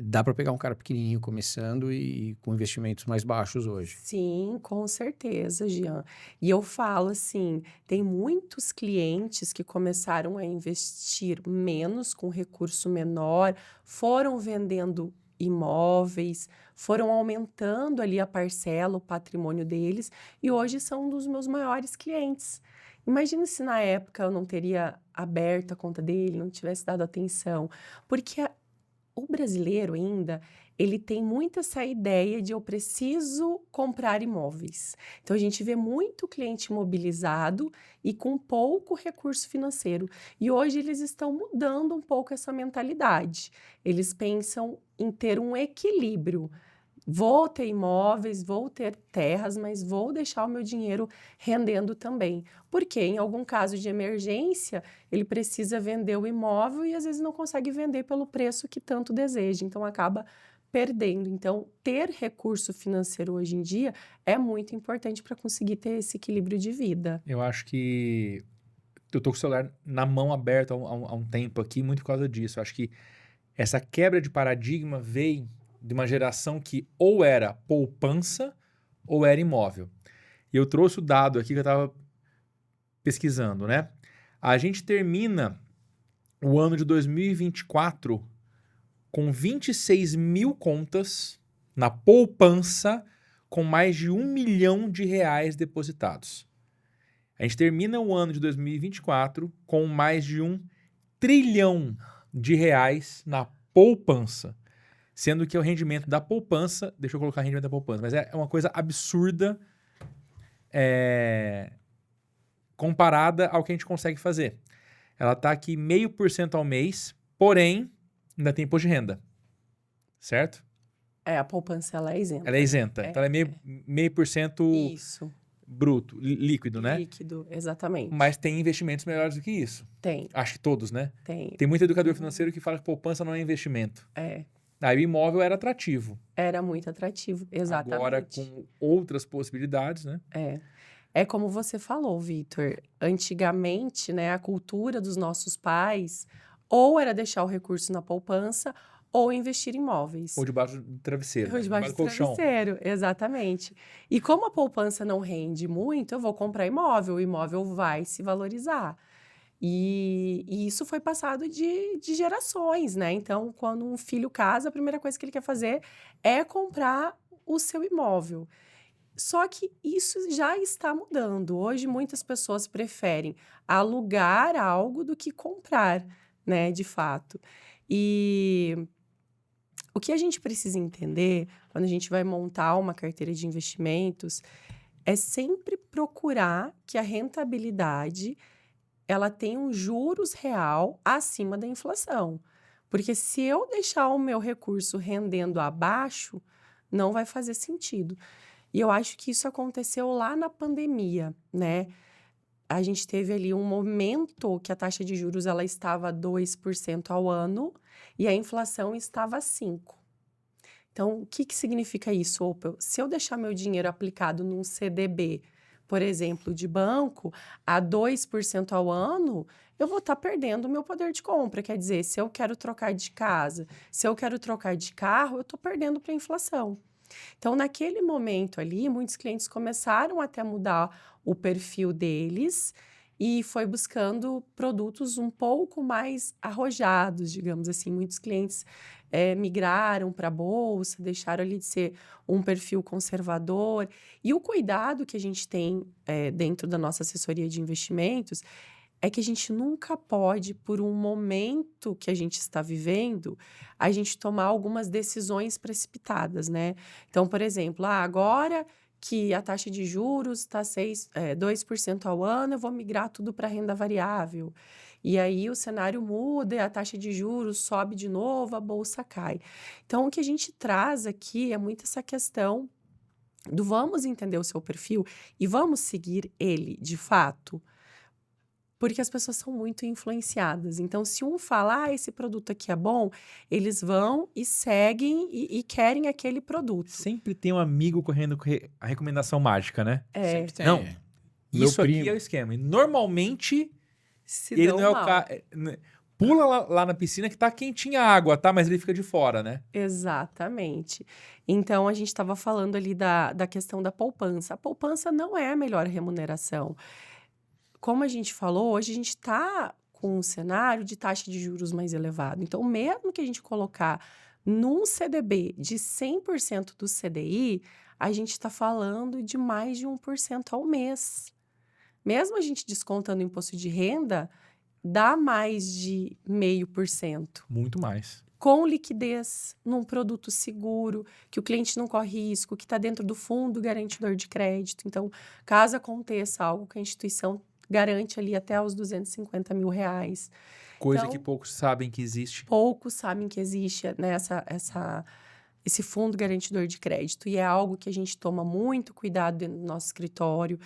dá para pegar um cara pequenininho começando e com investimentos mais baixos hoje. Sim, com certeza, Jean. E eu falo assim, tem muitos clientes que começaram a investir menos, com recurso menor, foram vendendo imóveis, foram aumentando ali a parcela, o patrimônio deles, e hoje são um dos meus maiores clientes. Imagina se na época eu não teria aberto a conta dele, não tivesse dado atenção, porque O brasileiro ainda, ele tem muito essa ideia de eu preciso comprar imóveis. Então a gente vê muito cliente imobilizado e com pouco recurso financeiro. E hoje eles estão mudando um pouco essa mentalidade. Eles pensam em ter um equilíbrio. Vou ter imóveis, vou ter terras, mas vou deixar o meu dinheiro rendendo também. Porque em algum caso de emergência, ele precisa vender o imóvel e às vezes não consegue vender pelo preço que tanto deseja, então acaba perdendo. Então, ter recurso financeiro hoje em dia é muito importante para conseguir ter esse equilíbrio de vida. Eu acho que eu tô com o celular na mão aberto há um tempo aqui, muito por causa disso. Eu acho que essa quebra de paradigma veio de uma geração que ou era poupança ou era imóvel. E eu trouxe o dado aqui que eu estava pesquisando, né? A gente termina o ano de 2024 com 26 mil contas na poupança com mais de R$ 1 milhão depositados. A gente termina o ano de 2024 com mais de R$ 1 trilhão na poupança. Sendo que o rendimento da poupança... Deixa eu colocar rendimento da poupança. Mas é uma coisa absurda comparada ao que a gente consegue fazer. Ela está aqui 0,5% ao mês, porém, ainda tem imposto de renda. Certo? A poupança ela é isenta. Ela é isenta. Então, ela é 0,5% Isso. bruto, líquido, né? Líquido, exatamente. Mas tem investimentos melhores do que isso. Tem. Acho que todos, né? Tem. Tem muito educador financeiro que fala que poupança não é investimento. Aí o imóvel era atrativo. Era muito atrativo, exatamente. Agora, com outras possibilidades, né? É como você falou, Vitor. Antigamente, né, a cultura dos nossos pais ou era deixar o recurso na poupança ou investir em imóveis. Ou debaixo do travesseiro. Ou debaixo do colchão. travesseiro, exatamente. E como a poupança não rende muito, eu vou comprar imóvel, o imóvel vai se valorizar. E isso foi passado de gerações, né? Então, quando um filho casa, a primeira coisa que ele quer fazer é comprar o seu imóvel. Só que isso já está mudando. Hoje, muitas pessoas preferem alugar algo do que comprar, né? De fato. E o que a gente precisa entender, quando a gente vai montar uma carteira de investimentos, é sempre procurar que a rentabilidade ela tem um juros real acima da inflação. Porque se eu deixar o meu recurso rendendo abaixo, não vai fazer sentido. E eu acho que isso aconteceu lá na pandemia, né? A gente teve ali um momento que a taxa de juros ela estava 2% ao ano e a inflação estava 5%. Então, o que significa isso, Opel? Se eu deixar meu dinheiro aplicado num CDB, por exemplo, de banco, a 2% ao ano, eu vou estar perdendo o meu poder de compra. Quer dizer, se eu quero trocar de casa, se eu quero trocar de carro, eu estou perdendo para a inflação. Então, naquele momento ali, muitos clientes começaram até a mudar o perfil deles e foi buscando produtos um pouco mais arrojados, digamos assim. Muitos clientes migraram para a bolsa, deixaram ali de ser um perfil conservador. E o cuidado que a gente tem dentro da nossa assessoria de investimentos é que a gente nunca pode, por um momento que a gente está vivendo, a gente tomar algumas decisões precipitadas, né? Então, por exemplo, agora que a taxa de juros está 2% ao ano, eu vou migrar tudo para renda variável. E aí o cenário muda, e a taxa de juros sobe de novo, a bolsa cai. Então, o que a gente traz aqui é muito essa questão do vamos entender o seu perfil e vamos seguir ele de fato. Porque as pessoas são muito influenciadas. Então, se um fala, esse produto aqui é bom, eles vão e seguem e querem aquele produto. Sempre tem um amigo correndo com a recomendação mágica, né? Sempre tem. Não, Meu isso aqui primo. é o esquema. E normalmente, Se ele dão não é o mal. cara... Pula lá na piscina que tá quentinha a água, tá? Mas ele fica de fora, né? Exatamente. Então, a gente estava falando ali da questão da poupança. A poupança não é a melhor remuneração. Como a gente falou, hoje a gente está com um cenário de taxa de juros mais elevado. Então, mesmo que a gente colocar num CDB de 100% do CDI, a gente está falando de mais de 1% ao mês. Mesmo a gente descontando o imposto de renda, dá mais de 0,5%. Muito mais. com liquidez, num produto seguro, que o cliente não corre risco, que está dentro do fundo garantidor de crédito. Então, caso aconteça algo que a instituição garante ali até os R$250 mil. Coisa Então, que poucos sabem que existe. poucos sabem que existe, né, esse fundo garantidor de crédito. E é algo que a gente toma muito cuidado dentro do nosso escritório.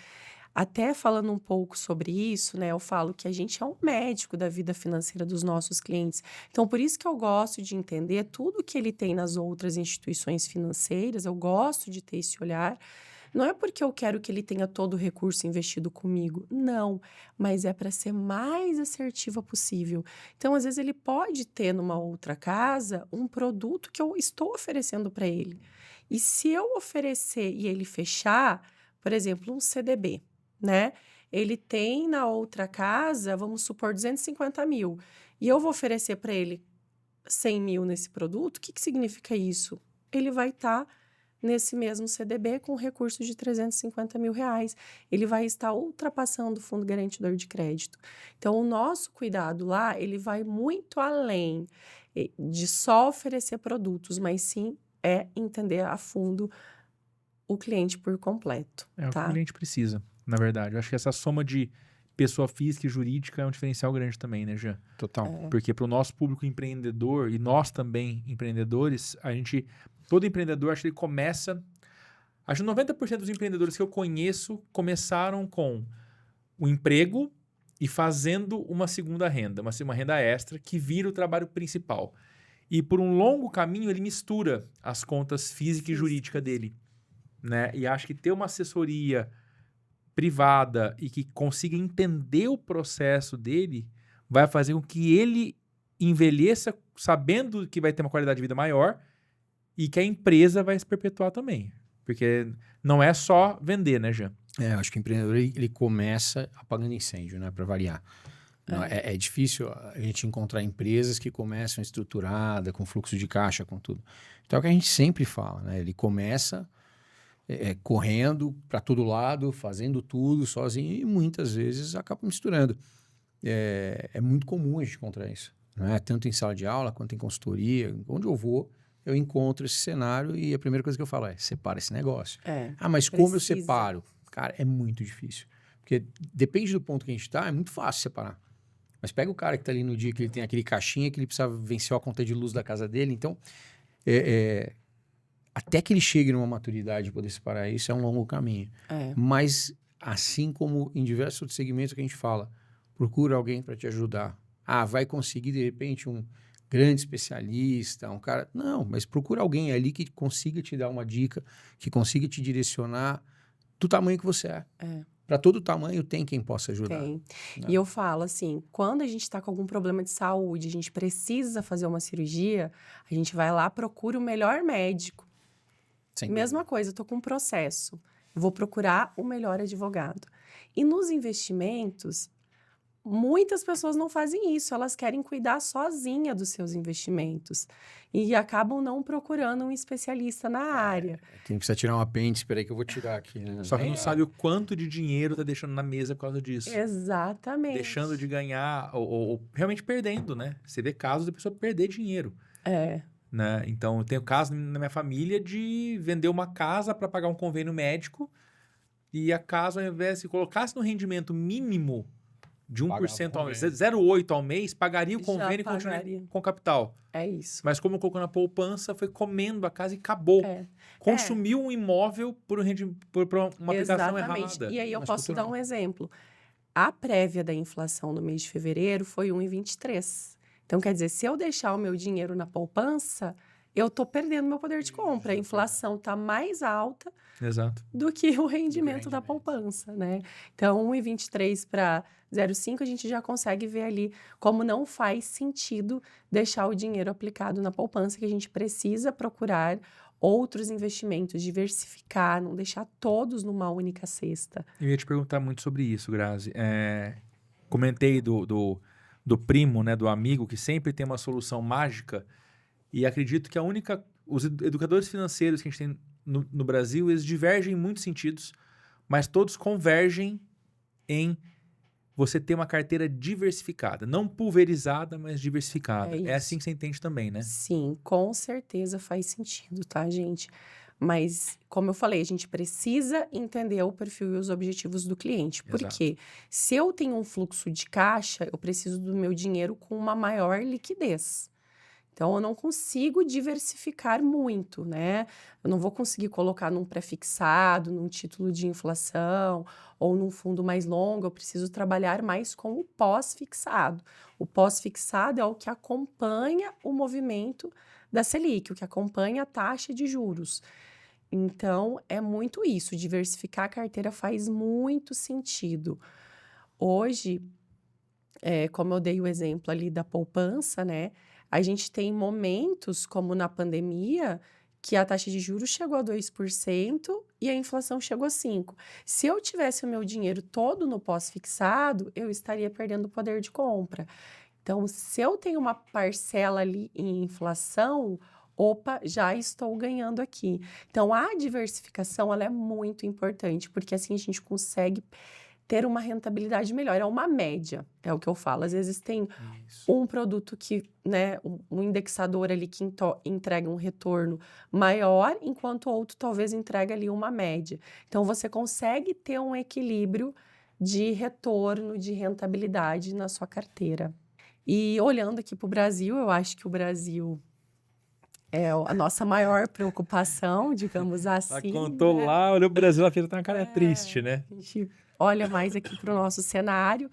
Até falando um pouco sobre isso, né, eu falo que a gente é um médico da vida financeira dos nossos clientes. Então, por isso que eu gosto de entender tudo que ele tem nas outras instituições financeiras, eu gosto de ter esse olhar. Não é porque eu quero que ele tenha todo o recurso investido comigo, não, mas é para ser mais assertiva possível. Então, às vezes, ele pode ter numa outra casa um produto que eu estou oferecendo para ele. E se eu oferecer e ele fechar, por exemplo, um CDB, né? Ele tem na outra casa, vamos supor, 250 mil. E eu vou oferecer para ele 100 mil nesse produto. O que significa isso? Ele vai estar nesse mesmo CDB com recursos de R$350 mil. Ele vai estar ultrapassando o fundo garantidor de crédito. Então, o nosso cuidado lá, ele vai muito além de só oferecer produtos, mas sim entender a fundo o cliente por completo. É o que tá? o cliente precisa, na verdade. Eu acho que essa soma de pessoa física e jurídica é um diferencial grande também, né, Jean? Total. Porque para o nosso público empreendedor, e nós também empreendedores, todo empreendedor, acho que ele começa... Acho que 90% dos empreendedores que eu conheço começaram com o emprego e fazendo uma segunda renda, uma renda extra, que vira o trabalho principal. E por um longo caminho ele mistura as contas física e jurídica dele, né? E acho que ter uma assessoria privada e que consiga entender o processo dele vai fazer com que ele envelheça sabendo que vai ter uma qualidade de vida maior e que a empresa vai se perpetuar também. Porque não é só vender, né, Jean? Eu acho que o empreendedor ele começa apagando incêndio, né, para variar. É difícil a gente encontrar empresas que começam estruturada, com fluxo de caixa, com tudo. Então é o que a gente sempre fala, né? Ele começa correndo para todo lado, fazendo tudo sozinho e muitas vezes acaba misturando. É muito comum a gente encontrar isso, né? Tanto em sala de aula quanto em consultoria. Onde eu vou, eu encontro esse cenário e a primeira coisa que eu falo é: separa esse negócio. Mas como eu separo? Cara, é muito difícil. Porque depende do ponto que a gente está, é muito fácil separar. Mas pega o cara que está ali no dia que ele tem aquele caixinha que ele precisa vencer a conta de luz da casa dele. Então, até que ele chegue numa maturidade de poder separar isso, é um longo caminho. Mas, assim como em diversos outros segmentos que a gente fala, procura alguém para te ajudar. Vai conseguir, de repente, um grande especialista, um cara... Não, mas procura alguém ali que consiga te dar uma dica, que consiga te direcionar do tamanho que você é. Para todo tamanho tem quem possa ajudar. Tem. E eu falo assim, quando a gente está com algum problema de saúde, a gente precisa fazer uma cirurgia, a gente vai lá, procura o melhor médico. Mesma coisa, eu tô com um processo, vou procurar o melhor advogado. E nos investimentos, muitas pessoas não fazem isso, elas querem cuidar sozinha dos seus investimentos e acabam não procurando um especialista na área. Quem precisa tirar um apêndice, espera aí que eu vou tirar aqui. Né? Só que não sabe o quanto de dinheiro tá deixando na mesa por causa disso. Exatamente. Deixando de ganhar ou realmente perdendo, né? Você vê casos da pessoa perder dinheiro. Né? Então, eu tenho caso na minha família de vender uma casa para pagar um convênio médico e a casa, ao invés de colocasse no rendimento mínimo de 1% ao mês, 0,8% ao mês, pagaria o convênio e continuaria com capital. É isso. Mas como colocou na poupança, foi comendo a casa e acabou. Consumiu um imóvel por uma aplicação errada. E aí eu posso dar um exemplo. A prévia da inflação no mês de fevereiro foi 1,23%. Então, quer dizer, se eu deixar o meu dinheiro na poupança, eu estou perdendo meu poder de compra. A inflação está mais alta do que o rendimento da poupança, né? Então, 1,23 para 0,5, a gente já consegue ver ali como não faz sentido deixar o dinheiro aplicado na poupança, que a gente precisa procurar outros investimentos, diversificar, não deixar todos numa única cesta. Eu ia te perguntar muito sobre isso, Grazi. Comentei do primo, né, do amigo, que sempre tem uma solução mágica, e acredito que os educadores financeiros que a gente tem no Brasil, eles divergem em muitos sentidos, mas todos convergem em você ter uma carteira diversificada. Não pulverizada, mas diversificada. É É assim isso. que você entende também, né? Sim, com certeza faz sentido, tá, gente? Mas, como eu falei, a gente precisa entender o perfil e os objetivos do cliente. Exato. Porque se eu tenho um fluxo de caixa, eu preciso do meu dinheiro com uma maior liquidez. Então, eu não consigo diversificar muito, né? Eu não vou conseguir colocar num pré-fixado, num título de inflação ou num fundo mais longo. Eu preciso trabalhar mais com o pós-fixado. O pós-fixado é o que acompanha o movimento da Selic, o que acompanha a taxa de juros. Então, é muito isso. Diversificar a carteira faz muito sentido. Hoje, como eu dei o exemplo ali da poupança, né? A gente tem momentos, como na pandemia, que a taxa de juros chegou a 2% e a inflação chegou a 5%. Se eu tivesse o meu dinheiro todo no pós-fixado, eu estaria perdendo o poder de compra. Então, se eu tenho uma parcela ali em inflação, opa, já estou ganhando aqui. Então, a diversificação, ela é muito importante, porque assim a gente consegue ter uma rentabilidade melhor. É uma média, é o que eu falo. Às vezes tem Isso. um produto que, né, um indexador ali que entrega um retorno maior, enquanto o outro talvez entregue ali uma média. Então, você consegue ter um equilíbrio de retorno, de rentabilidade na sua carteira. E olhando aqui para o Brasil, eu acho que o Brasil é a nossa maior preocupação, digamos Ela assim, contou né? lá, olhou o Brasil, ela fez uma cara triste, né? A gente olha mais aqui para o nosso cenário.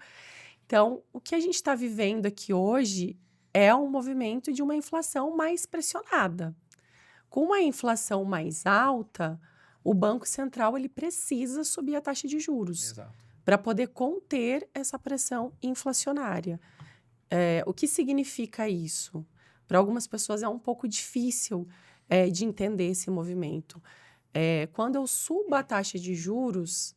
Então, o que a gente está vivendo aqui hoje é um movimento de uma inflação mais pressionada. Com uma inflação mais alta, o Banco Central ele precisa subir a taxa de juros Exato. para poder conter essa pressão inflacionária. O que significa isso? Para algumas pessoas é um pouco difícil de entender esse movimento. Quando eu subo a taxa de juros,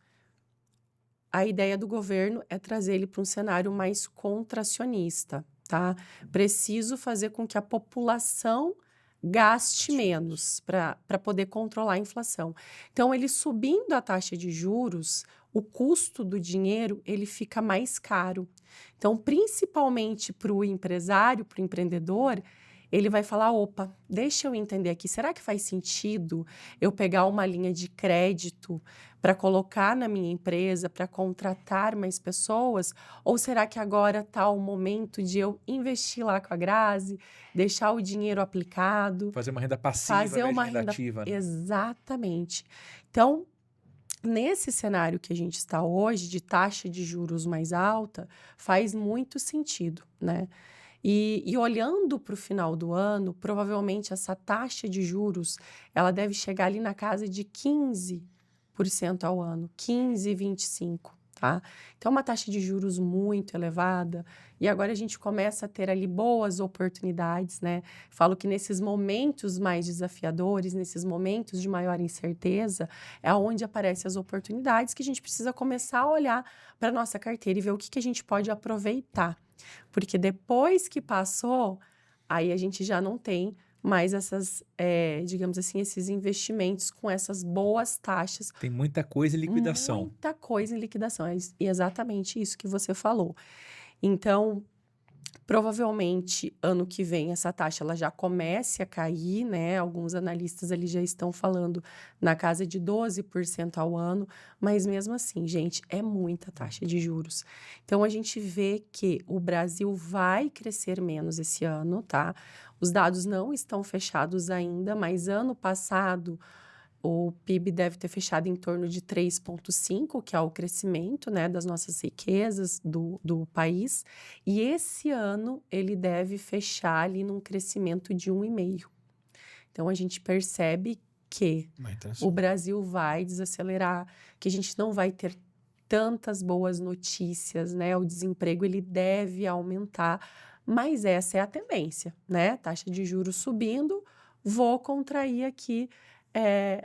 a ideia do governo é trazer ele para um cenário mais contracionista, tá? Preciso fazer com que a população gaste menos para poder controlar a inflação. Então, ele subindo a taxa de juros, o custo do dinheiro ele fica mais caro. Então, principalmente para o empresário, para o empreendedor, ele vai falar: opa, deixa eu entender aqui, será que faz sentido eu pegar uma linha de crédito para colocar na minha empresa, para contratar mais pessoas? Ou será que agora está o momento de eu investir lá com a Grazi, deixar o dinheiro aplicado, Fazer uma renda passiva, fazer ao invés uma de renda renda... ativa, né? Exatamente. Então, nesse cenário que a gente está hoje, de taxa de juros mais alta, faz muito sentido, né? E olhando para o final do ano, provavelmente essa taxa de juros, ela deve chegar ali na casa de 15% ao ano, 15, 25, tá? Então, é uma taxa de juros muito elevada. E agora a gente começa a ter ali boas oportunidades, né? Falo que nesses momentos mais desafiadores, nesses momentos de maior incerteza, é onde aparecem as oportunidades que a gente precisa começar a olhar para a nossa carteira e ver o que a gente pode aproveitar. Porque depois que passou, aí a gente já não tem mais essas, digamos assim, esses investimentos com essas boas taxas. Tem muita coisa em liquidação. Muita coisa em liquidação. É exatamente isso que você falou. Então, provavelmente, ano que vem, essa taxa ela já comece a cair, né? Alguns analistas ali já estão falando na casa de 12% ao ano, mas mesmo assim, gente, é muita taxa de juros. Então, a gente vê que o Brasil vai crescer menos esse ano, tá? Os dados não estão fechados ainda, mas ano passado o PIB deve ter fechado em torno de 3,5%, que é o crescimento, né, das nossas riquezas do país. E esse ano ele deve fechar ali num crescimento de 1,5%. Então, a gente percebe que o Brasil vai desacelerar, que a gente não vai ter tantas boas notícias, né? O desemprego ele deve aumentar, mas essa é a tendência, né? Taxa de juros subindo, vou contrair aqui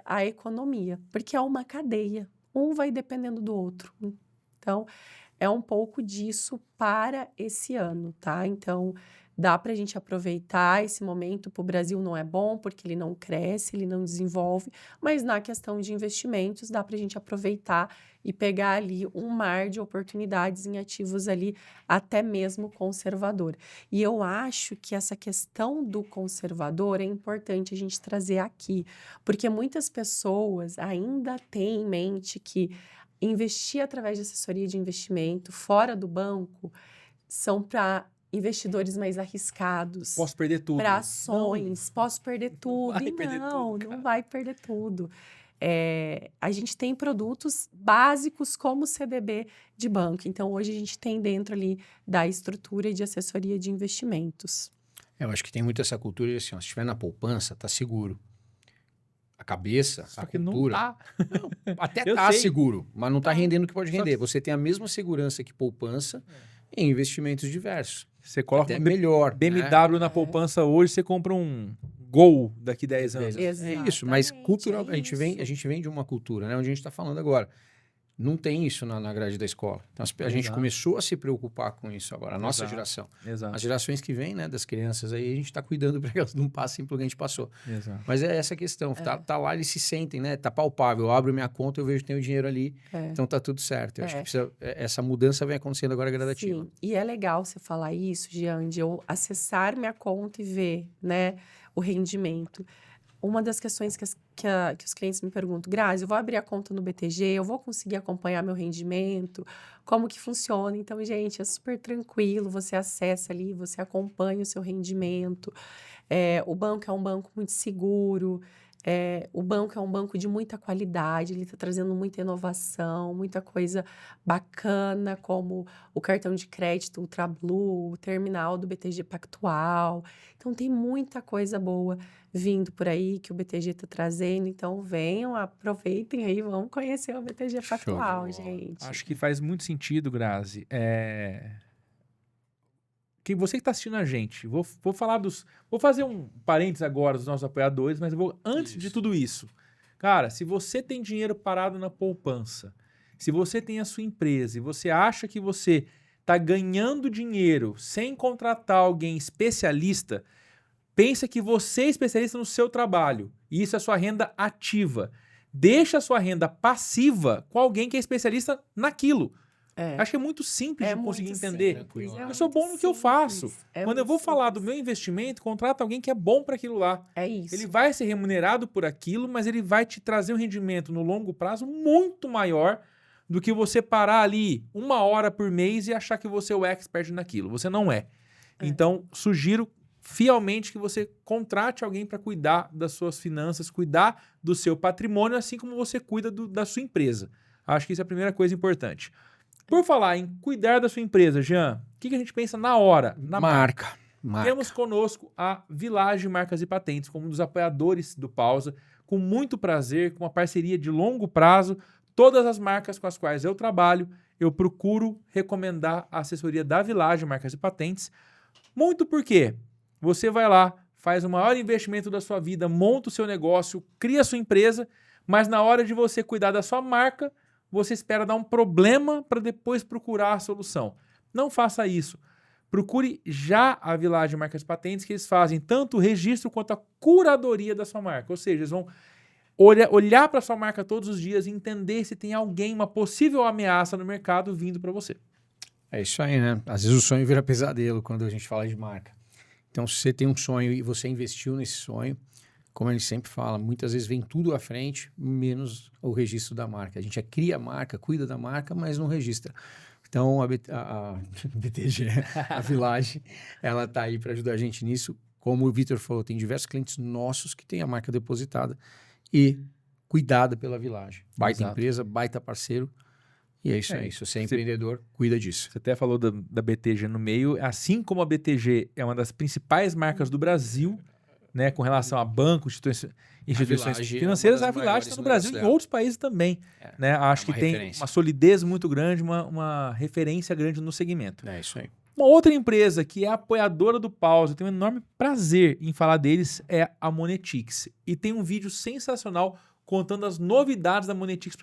a economia, porque é uma cadeia, um vai dependendo do outro. Então, é um pouco disso para esse ano, tá? Então, dá para a gente aproveitar esse momento. Para o Brasil não é bom, porque ele não cresce, ele não desenvolve, mas na questão de investimentos, dá para a gente aproveitar e pegar ali um mar de oportunidades em ativos ali, até mesmo conservador. E eu acho que essa questão do conservador é importante a gente trazer aqui, porque muitas pessoas ainda têm em mente que investir através de assessoria de investimento fora do banco são para investidores mais arriscados. Posso perder tudo. Para ações, posso perder tudo. vai perder Não, tudo, cara. não vai perder tudo. A gente tem produtos básicos como CDB de banco. Então, hoje a gente tem dentro ali da estrutura de assessoria de investimentos. Eu acho que tem muito essa cultura de assim, ó, se estiver na poupança, tá seguro. A cabeça, Só a que não cultura... tá. Até Eu tá sei. seguro, mas não tá rendendo o que pode Só render. que- Você tem a mesma segurança que poupança em investimentos diversos. Você coloca Até um melhor. BMW né? na poupança hoje, você compra um Gol daqui 10 anos. É isso, mas Exatamente, cultural, é a gente isso. vem de uma cultura, né? Onde a gente está falando agora. Não tem isso na grade da escola. Então, a gente Exato. começou a se preocupar com isso agora, a nossa Exato. geração. Exato. As gerações que vêm, né, das crianças aí, a gente está cuidando para que elas não passem pelo que a gente passou. Exato. Mas é essa a questão. Tá lá, eles se sentem, né? Tá palpável. Eu abro minha conta, eu vejo que tem o dinheiro ali. Então tá tudo certo. Eu acho que essa mudança vem acontecendo agora gradativa. Sim, e é legal você falar isso, Jean, de eu acessar minha conta e ver, né, o rendimento. Uma das questões que os clientes me perguntam, Grazi, eu vou abrir a conta no BTG, eu vou conseguir acompanhar meu rendimento? Como que funciona? Então, gente, é super tranquilo, você acessa ali, você acompanha o seu rendimento. O banco é um banco muito seguro, o banco é um banco de muita qualidade, ele está trazendo muita inovação, muita coisa bacana, como o cartão de crédito Ultra Blue, o terminal do BTG Pactual. Então, tem muita coisa boa vindo por aí que o BTG está trazendo. Então, venham, aproveitem aí, vamos conhecer o BTG Show de Pactual, bola. gente. Acho que faz muito sentido, Grazi. Que você que está assistindo a gente, vou falar dos... Vou fazer um parênteses agora dos nossos apoiadores, mas eu vou, antes de Isso. tudo isso, cara, se você tem dinheiro parado na poupança, se você tem a sua empresa e você acha que você está ganhando dinheiro sem contratar alguém especialista, pensa que você é especialista no seu trabalho. E isso é sua renda ativa. Deixa a sua renda passiva com alguém que é especialista naquilo. Acho que é muito simples de conseguir entender. Tranquilo. Eu sou bom no que eu faço. Quando eu vou falar do meu investimento, contrata alguém que é bom para aquilo lá. É isso. Ele vai ser remunerado por aquilo, mas ele vai te trazer um rendimento no longo prazo muito maior do que você parar ali 1 hora por mês e achar que você é o expert naquilo. Você não é. Então, sugiro fielmente que você contrate alguém para cuidar das suas finanças, cuidar do seu patrimônio, assim como você cuida da sua empresa. Acho que isso é a primeira coisa importante. Por falar em cuidar da sua empresa, Jean, o que a gente pensa na hora? Na Marca. Temos conosco a Village Marcas e Patentes como um dos apoiadores do Pausa, com muito prazer, com uma parceria de longo prazo. Todas as marcas com as quais eu trabalho, eu procuro recomendar a assessoria da Village Marcas e Patentes. Muito porque você vai lá, faz o maior investimento da sua vida, monta o seu negócio, cria a sua empresa, mas na hora de você cuidar da sua marca, você espera dar um problema para depois procurar a solução. Não faça isso. Procure já a Village Marcas e Patentes, que eles fazem tanto o registro quanto a curadoria da sua marca. Ou seja, eles vão olhar para a sua marca todos os dias e entender se tem alguém, uma possível ameaça no mercado vindo para você. É isso aí, né? Às vezes o sonho vira pesadelo quando a gente fala de marca. Então, se você tem um sonho e você investiu nesse sonho, como ele sempre fala, muitas vezes vem tudo à frente, menos o registro da marca. A gente cria a marca, cuida da marca, mas não registra. Então, a BTG, a Village, ela está aí para ajudar a gente nisso. Como o Vitor falou, tem diversos clientes nossos que têm a marca depositada e cuidada pela Village. Baita Exato. empresa, baita parceiro. E é isso aí. Se você é empreendedor, cuida disso. Você até falou da BTG no meio. Assim como a BTG é uma das principais marcas do Brasil, né, com relação a bancos, instituições financeiras, a Village está no Brasil e em outros países também. Né? Acho que tem uma solidez muito grande, uma referência grande no segmento. É isso aí. Uma outra empresa que é apoiadora do Pausa, eu tenho um enorme prazer em falar deles, é a Monetics. E tem um vídeo sensacional contando as novidades da Monetics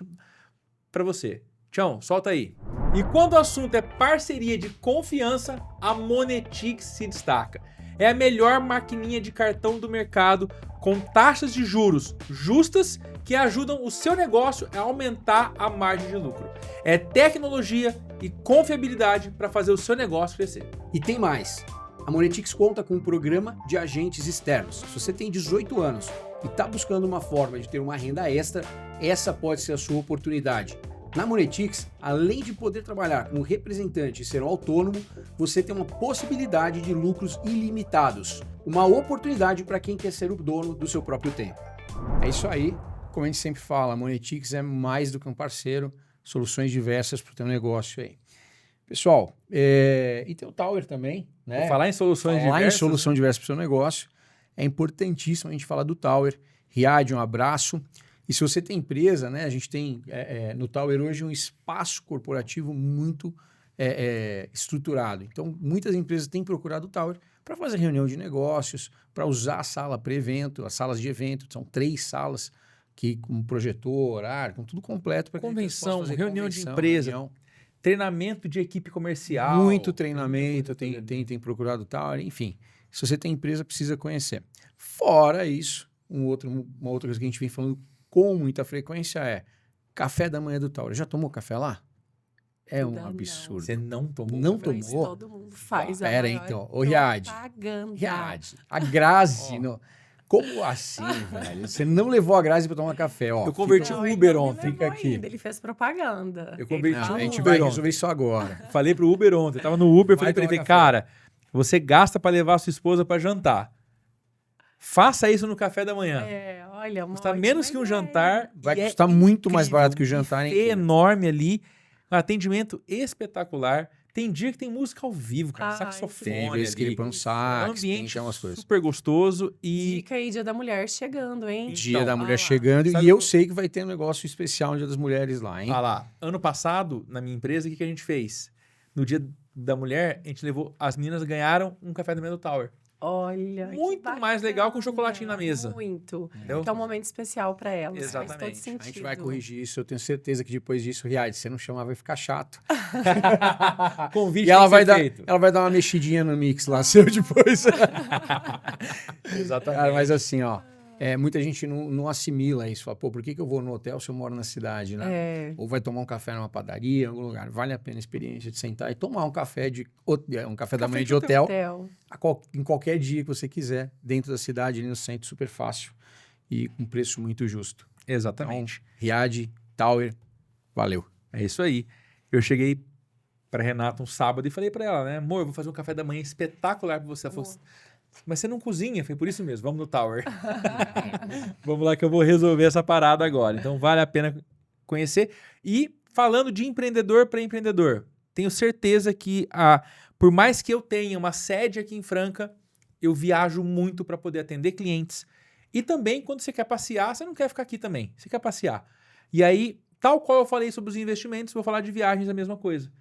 para você. Tchau, solta aí. E quando o assunto é parceria de confiança, a Monetix se destaca. É a melhor maquininha de cartão do mercado, com taxas de juros justas que ajudam o seu negócio a aumentar a margem de lucro. É tecnologia e confiabilidade para fazer o seu negócio crescer. E tem mais. A Monetix conta com um programa de agentes externos. Se você tem 18 anos e está buscando uma forma de ter uma renda extra, essa pode ser a sua oportunidade. Na Monetix, além de poder trabalhar como representante e ser um autônomo, você tem uma possibilidade de lucros ilimitados. Uma oportunidade para quem quer ser o dono do seu próprio tempo. É isso aí. Como a gente sempre fala, a Monetix é mais do que um parceiro, soluções diversas para o teu negócio aí. Pessoal, e tem o Tower também, né? Vou falar em soluções Falar diversas. em solução diversa para o seu negócio. É importantíssimo a gente falar do Tower. Riad, um abraço. E se você tem empresa, né? A gente tem no Tower hoje um espaço corporativo muito estruturado. Então, muitas empresas têm procurado o Tower para fazer reunião de negócios, para usar a sala para evento, as salas de evento. São 3 salas com projetor, ar, com tudo completo. Para Convenção, reunião de empresa. Treinamento de equipe comercial. Muito treinamento, tem procurado Tower, enfim. Se você tem empresa, precisa conhecer. Fora isso, uma outra coisa que a gente vem falando com muita frequência é café da manhã do Tower. Já tomou café lá? É um absurdo. Você não tomou? Não Mas tomou? todo mundo faz. Pera, então. Ô, Riad. Riad. A Grazi. Como assim, velho? Você não levou a Grazi para tomar café, ó. Eu converti o Uber ontem. Fica aqui. Ele fez propaganda. Eu converti A gente Uber vai ontem. resolver isso agora. Falei pro Uber ontem. Tava no Uber, falei pra ele, tomar café. cara, você gasta pra levar a sua esposa pra jantar. Faça isso no café da manhã. Olha, uma Custa ótima menos que um ideia. jantar. Vai e custar muito mais incrível. barato que o jantar, hein? Buffet enorme ali. Um atendimento espetacular. Tem dia que tem música ao vivo, cara. Ai, Saxofone Tem vezes que ele ali. põe um sax, tem Ambiente umas coisas. super gostoso e... Dica aí, Dia da Mulher chegando, hein? Dia da ó Mulher lá. chegando. Sabe E eu o- sei que vai ter um negócio especial no Dia das Mulheres lá, hein? Ah lá, ano passado, na minha empresa, o que a gente fez? No Dia da Mulher, a gente levou... As meninas ganharam um café da manhã do Tower. Olha, que Muito mais legal com chocolatinho na mesa. Muito. Entendeu? Que é um momento especial pra elas. Faz Exatamente. todo A sentido. A gente vai corrigir isso. Eu tenho certeza que depois disso, Riad, se você não chamar, vai ficar chato. Convite E ela tem vai, que dar, ser feito. ela vai dar uma mexidinha no mix lá seu depois. Exatamente. Cara, mas assim, ó, muita gente não assimila isso. Fala, pô, por que eu vou no hotel se eu moro na cidade, né? Ou vai tomar um café numa padaria, em algum lugar. Vale a pena a experiência de sentar e tomar um café um café da manhã de hotel, em qualquer dia que você quiser, dentro da cidade, ali no centro, super fácil e com preço muito justo. Exatamente. Riad, Tower, valeu. É isso aí. Eu cheguei pra Renata um sábado e falei pra ela, né? Amor, eu vou fazer um café da manhã espetacular pra você. Ela falou, mas você não cozinha? Eu falei, por isso mesmo, vamos no Tower. Vamos lá que eu vou resolver essa parada agora. Então vale a pena conhecer. E falando de empreendedor para empreendedor, tenho certeza que por mais que eu tenha uma sede aqui em Franca, eu viajo muito para poder atender clientes. E também, quando você quer passear, você não quer ficar aqui também. Você quer passear. E aí, tal qual eu falei sobre os investimentos, vou falar de viagens, a mesma coisa.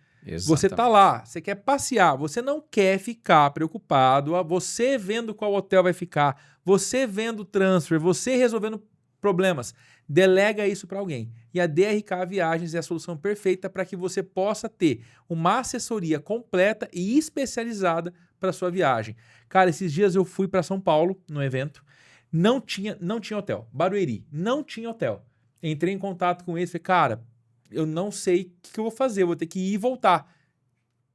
Você tá lá, você quer passear, você não quer ficar preocupado, você vendo qual hotel vai ficar, você vendo o transfer, você resolvendo problemas. Delega isso para alguém. E a DRK Viagens é a solução perfeita para que você possa ter uma assessoria completa e especializada para sua viagem. Cara, esses dias eu fui para São Paulo, no evento, não tinha hotel. Barueri, não tinha hotel. Entrei em contato com eles, falei, cara, eu não sei o que eu vou fazer, eu vou ter que ir e voltar.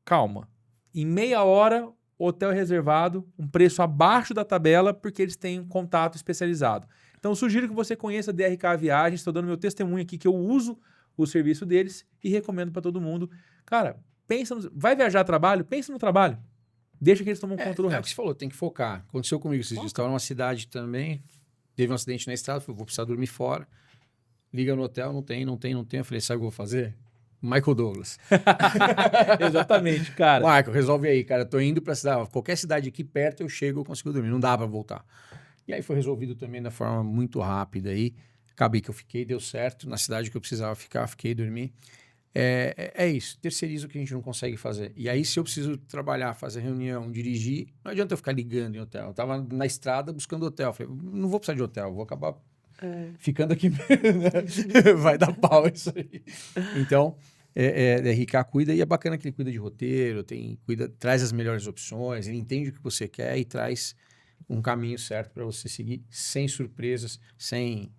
Calma. Em meia hora, hotel reservado, um preço abaixo da tabela, porque eles têm um contato especializado. Então, sugiro que você conheça a DRK Viagens, estou dando meu testemunho aqui que eu uso o serviço deles e recomendo para todo mundo. Cara, vai viajar a trabalho? Pensa no trabalho. Deixa que eles tomam conta do É o que resto. você falou, tem que focar. Aconteceu comigo esses dias. Estava numa cidade também, teve um acidente na estrada, falei, vou precisar dormir fora. Liga no hotel, não tem. Eu falei, sabe o que eu vou fazer? Michael Douglas. Exatamente, cara. Michael, resolve aí, cara. Eu tô indo pra cidade. Qualquer cidade aqui perto eu chego, eu consigo dormir. Não dá pra voltar. E aí foi resolvido também da forma muito rápida aí. Acabei que eu fiquei, deu certo. Na cidade que eu precisava ficar, fiquei, dormi. É isso. Terceiriza o que a gente não consegue fazer. E aí, se eu preciso trabalhar, fazer reunião, dirigir, não adianta eu ficar ligando em hotel. Eu tava na estrada buscando hotel. Eu falei, não vou precisar de hotel, eu vou acabar ficando aqui mesmo, né? Vai dar pau isso aí. Então, RK cuida, e é bacana que ele cuida de roteiro, traz as melhores opções, ele entende o que você quer e traz um caminho certo para você seguir, sem surpresas, sem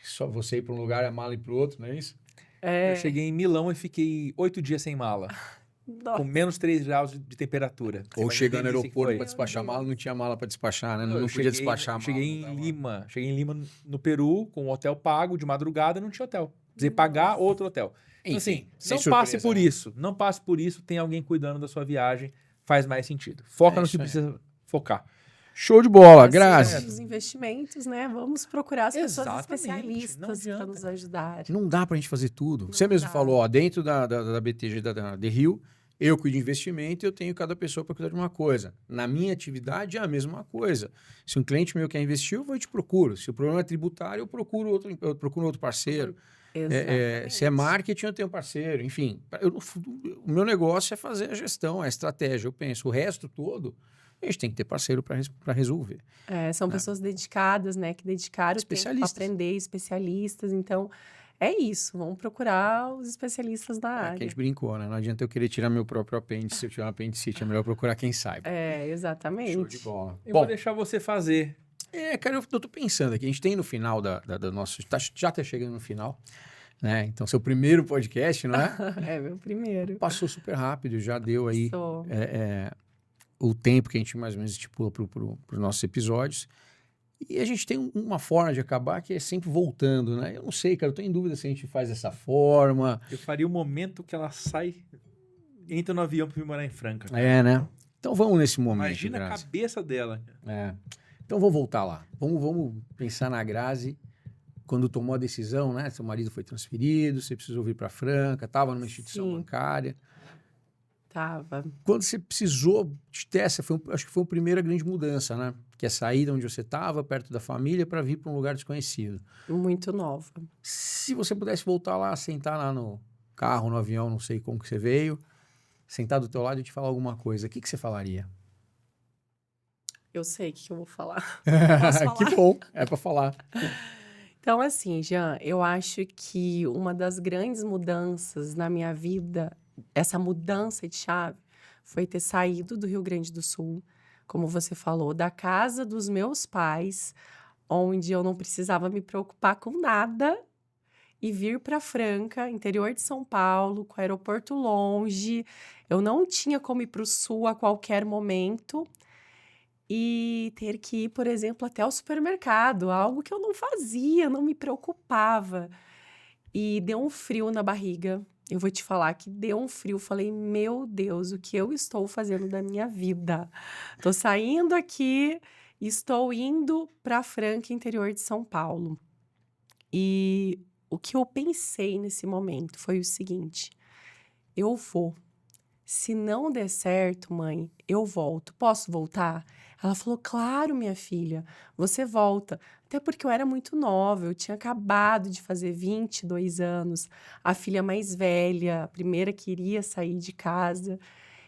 só você ir para um lugar e a mala ir para o outro, não é isso? Eu cheguei em Milão e fiquei 8 dias sem mala. Nossa. Com menos 3 graus de temperatura. Você Ou imagina chegando a no delícia que aeroporto foi. para despachar Meu mala, não tinha mala para despachar, né? Não Eu podia despachar a mala. cheguei não em dava. Lima. Cheguei em Lima, no Peru, com um hotel pago, de madrugada, não tinha hotel. Precisei pagar outro hotel. Então, Enfim, assim, sem não passe surpresa, por né? isso. Não passe por isso. Tem alguém cuidando da sua viagem. Faz mais sentido. Foca É no isso que aí. precisa focar. Show de bola, Assim, Grazi. os investimentos, né? Vamos procurar as pessoas Exatamente, especialistas não para adianta. nos ajudar. Não dá pra gente fazer tudo. Não Você mesmo dá. falou, ó, dentro da BTG, da The Rio, eu cuido de investimento e eu tenho cada pessoa para cuidar de uma coisa. Na minha atividade é a mesma coisa. Se um cliente meu quer investir, eu vou e te procuro. Se o problema é tributário, eu procuro outro parceiro. Exatamente. Se é marketing, eu tenho parceiro. Enfim, o meu negócio é fazer a gestão, a estratégia. Eu penso, o resto todo, a gente tem que ter parceiro para resolver. São pessoas dedicadas, né? Que dedicaram tempo para Especialistas. aprender, especialistas. Então, é isso. Vamos procurar os especialistas da É que a área. gente brincou, né? Não adianta eu querer tirar meu próprio apêndice. Se eu tiver um apendicite, é melhor procurar quem saiba. Exatamente. Show de bola. Eu Bom, vou deixar você fazer. cara, eu tô pensando aqui. A gente tem no final do nosso... já tá chegando no final, né? Então, seu primeiro podcast, não é? É meu primeiro. Passou super rápido, já deu aí Sou. o tempo que a gente mais ou menos estipula para os nossos episódios. E a gente tem uma forma de acabar que é sempre voltando, né? Eu não sei, cara, eu tô em dúvida se a gente faz dessa forma. Eu faria o momento que ela sai, entra no avião pra vir morar em Franca. Né? Então vamos nesse momento, Imagina a Grazi. cabeça dela. Então vamos voltar lá. Vamos pensar na Grazi quando tomou a decisão, né? Seu marido foi transferido, você precisou vir para Franca, estava numa instituição Sim. bancária. Tava. Quando você precisou de ter essa, acho que foi a primeira grande mudança, né? Que é sair de onde você estava, perto da família, para vir para um lugar desconhecido. Muito nova. Se você pudesse voltar lá, sentar lá no carro, no avião, não sei como que você veio, sentar do teu lado e te falar alguma coisa, o que você falaria? Eu sei o que eu vou falar. Posso falar? Que bom, é para falar. Então, assim, Jean, eu acho que uma das grandes mudanças na minha vida, essa mudança de chave, foi ter saído do Rio Grande do Sul, como você falou, da casa dos meus pais, onde eu não precisava me preocupar com nada, e vir para Franca, interior de São Paulo, com o aeroporto longe. Eu não tinha como ir para o sul a qualquer momento. E ter que ir, por exemplo, até o supermercado, algo que eu não fazia, não me preocupava. E deu um frio na barriga. Eu vou te falar que deu um frio. Falei, meu Deus, o que eu estou fazendo da minha vida? Tô saindo aqui, estou indo para Franca, interior de São Paulo. E o que eu pensei nesse momento foi o seguinte: eu vou. Se não der certo, mãe, eu volto. Posso voltar? Ela falou, claro, minha filha, você volta. Até porque eu era muito nova, eu tinha acabado de fazer 22 anos, a filha mais velha, a primeira queria sair de casa.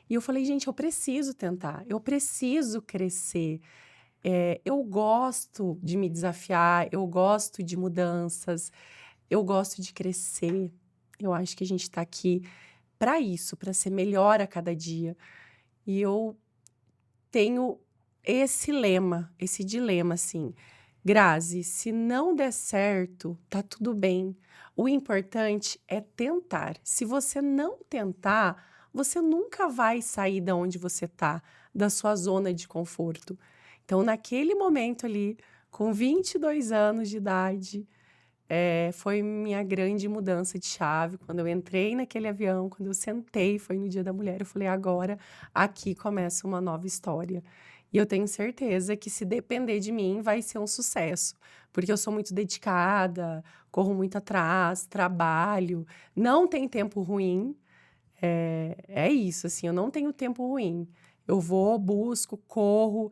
E eu falei, gente, eu preciso tentar, eu preciso crescer. Eu gosto de me desafiar, eu gosto de mudanças, eu gosto de crescer. Eu acho que a gente está aqui para isso, para ser melhor a cada dia. E eu tenho esse lema, esse dilema, assim, Grazi, se não der certo, tá tudo bem. O importante é tentar. Se você não tentar, você nunca vai sair da onde você tá, da sua zona de conforto. Então, naquele momento ali, com 22 anos de idade, foi minha grande mudança de chave. Quando eu entrei naquele avião, quando eu sentei, foi no Dia da Mulher, eu falei, agora aqui começa uma nova história. E eu tenho certeza que se depender de mim, vai ser um sucesso. Porque eu sou muito dedicada, corro muito atrás, trabalho, não tem tempo ruim. É isso, assim, eu não tenho tempo ruim. Eu vou, busco, corro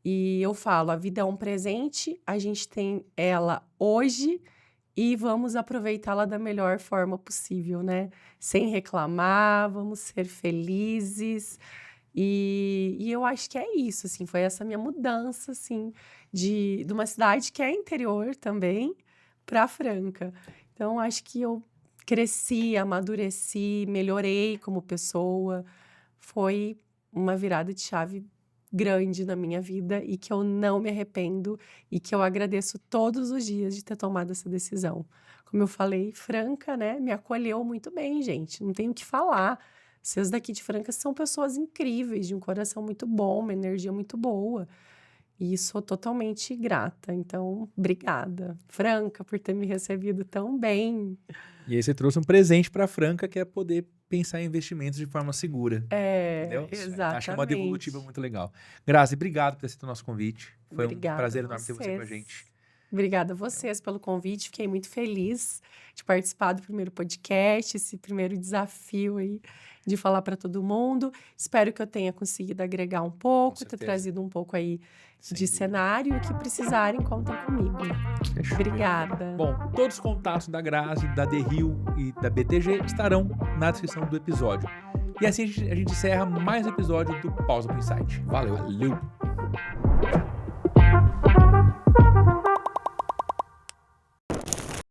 e eu falo, a vida é um presente, a gente tem ela hoje e vamos aproveitá-la da melhor forma possível, né? Sem reclamar, vamos ser felizes. E eu acho que é isso, assim, foi essa minha mudança, assim, de uma cidade que é interior também para Franca. Então, acho que eu cresci, amadureci, melhorei como pessoa. Foi uma virada de chave grande na minha vida e que eu não me arrependo e que eu agradeço todos os dias de ter tomado essa decisão. Como eu falei, Franca, né, me acolheu muito bem, gente. Não tenho o que falar. Vocês daqui de Franca são pessoas incríveis, de um coração muito bom, uma energia muito boa. E sou totalmente grata. Então, obrigada, Franca, por ter me recebido tão bem. E aí você trouxe um presente para a Franca, que é poder pensar em investimentos de forma segura. É, Entendeu? exatamente. Acho que é uma devolutiva muito legal. Grazi, obrigado por ter aceito o nosso convite. Foi Obrigada um prazer a enorme ter você com a vocês. gente. Obrigada a vocês pelo convite. Fiquei muito feliz de participar do primeiro podcast, esse primeiro desafio aí de falar para todo mundo. Espero que eu tenha conseguido agregar um pouco, ter certeza. trazido um pouco aí Sem de dúvida. cenário. E o que precisarem, contem comigo. Fechou. Obrigada. Bom, todos os contatos da Grazi, da The Hill e da BTG estarão na descrição do episódio. E assim a gente encerra mais um episódio do Pausa pro Insight. Valeu. Valeu!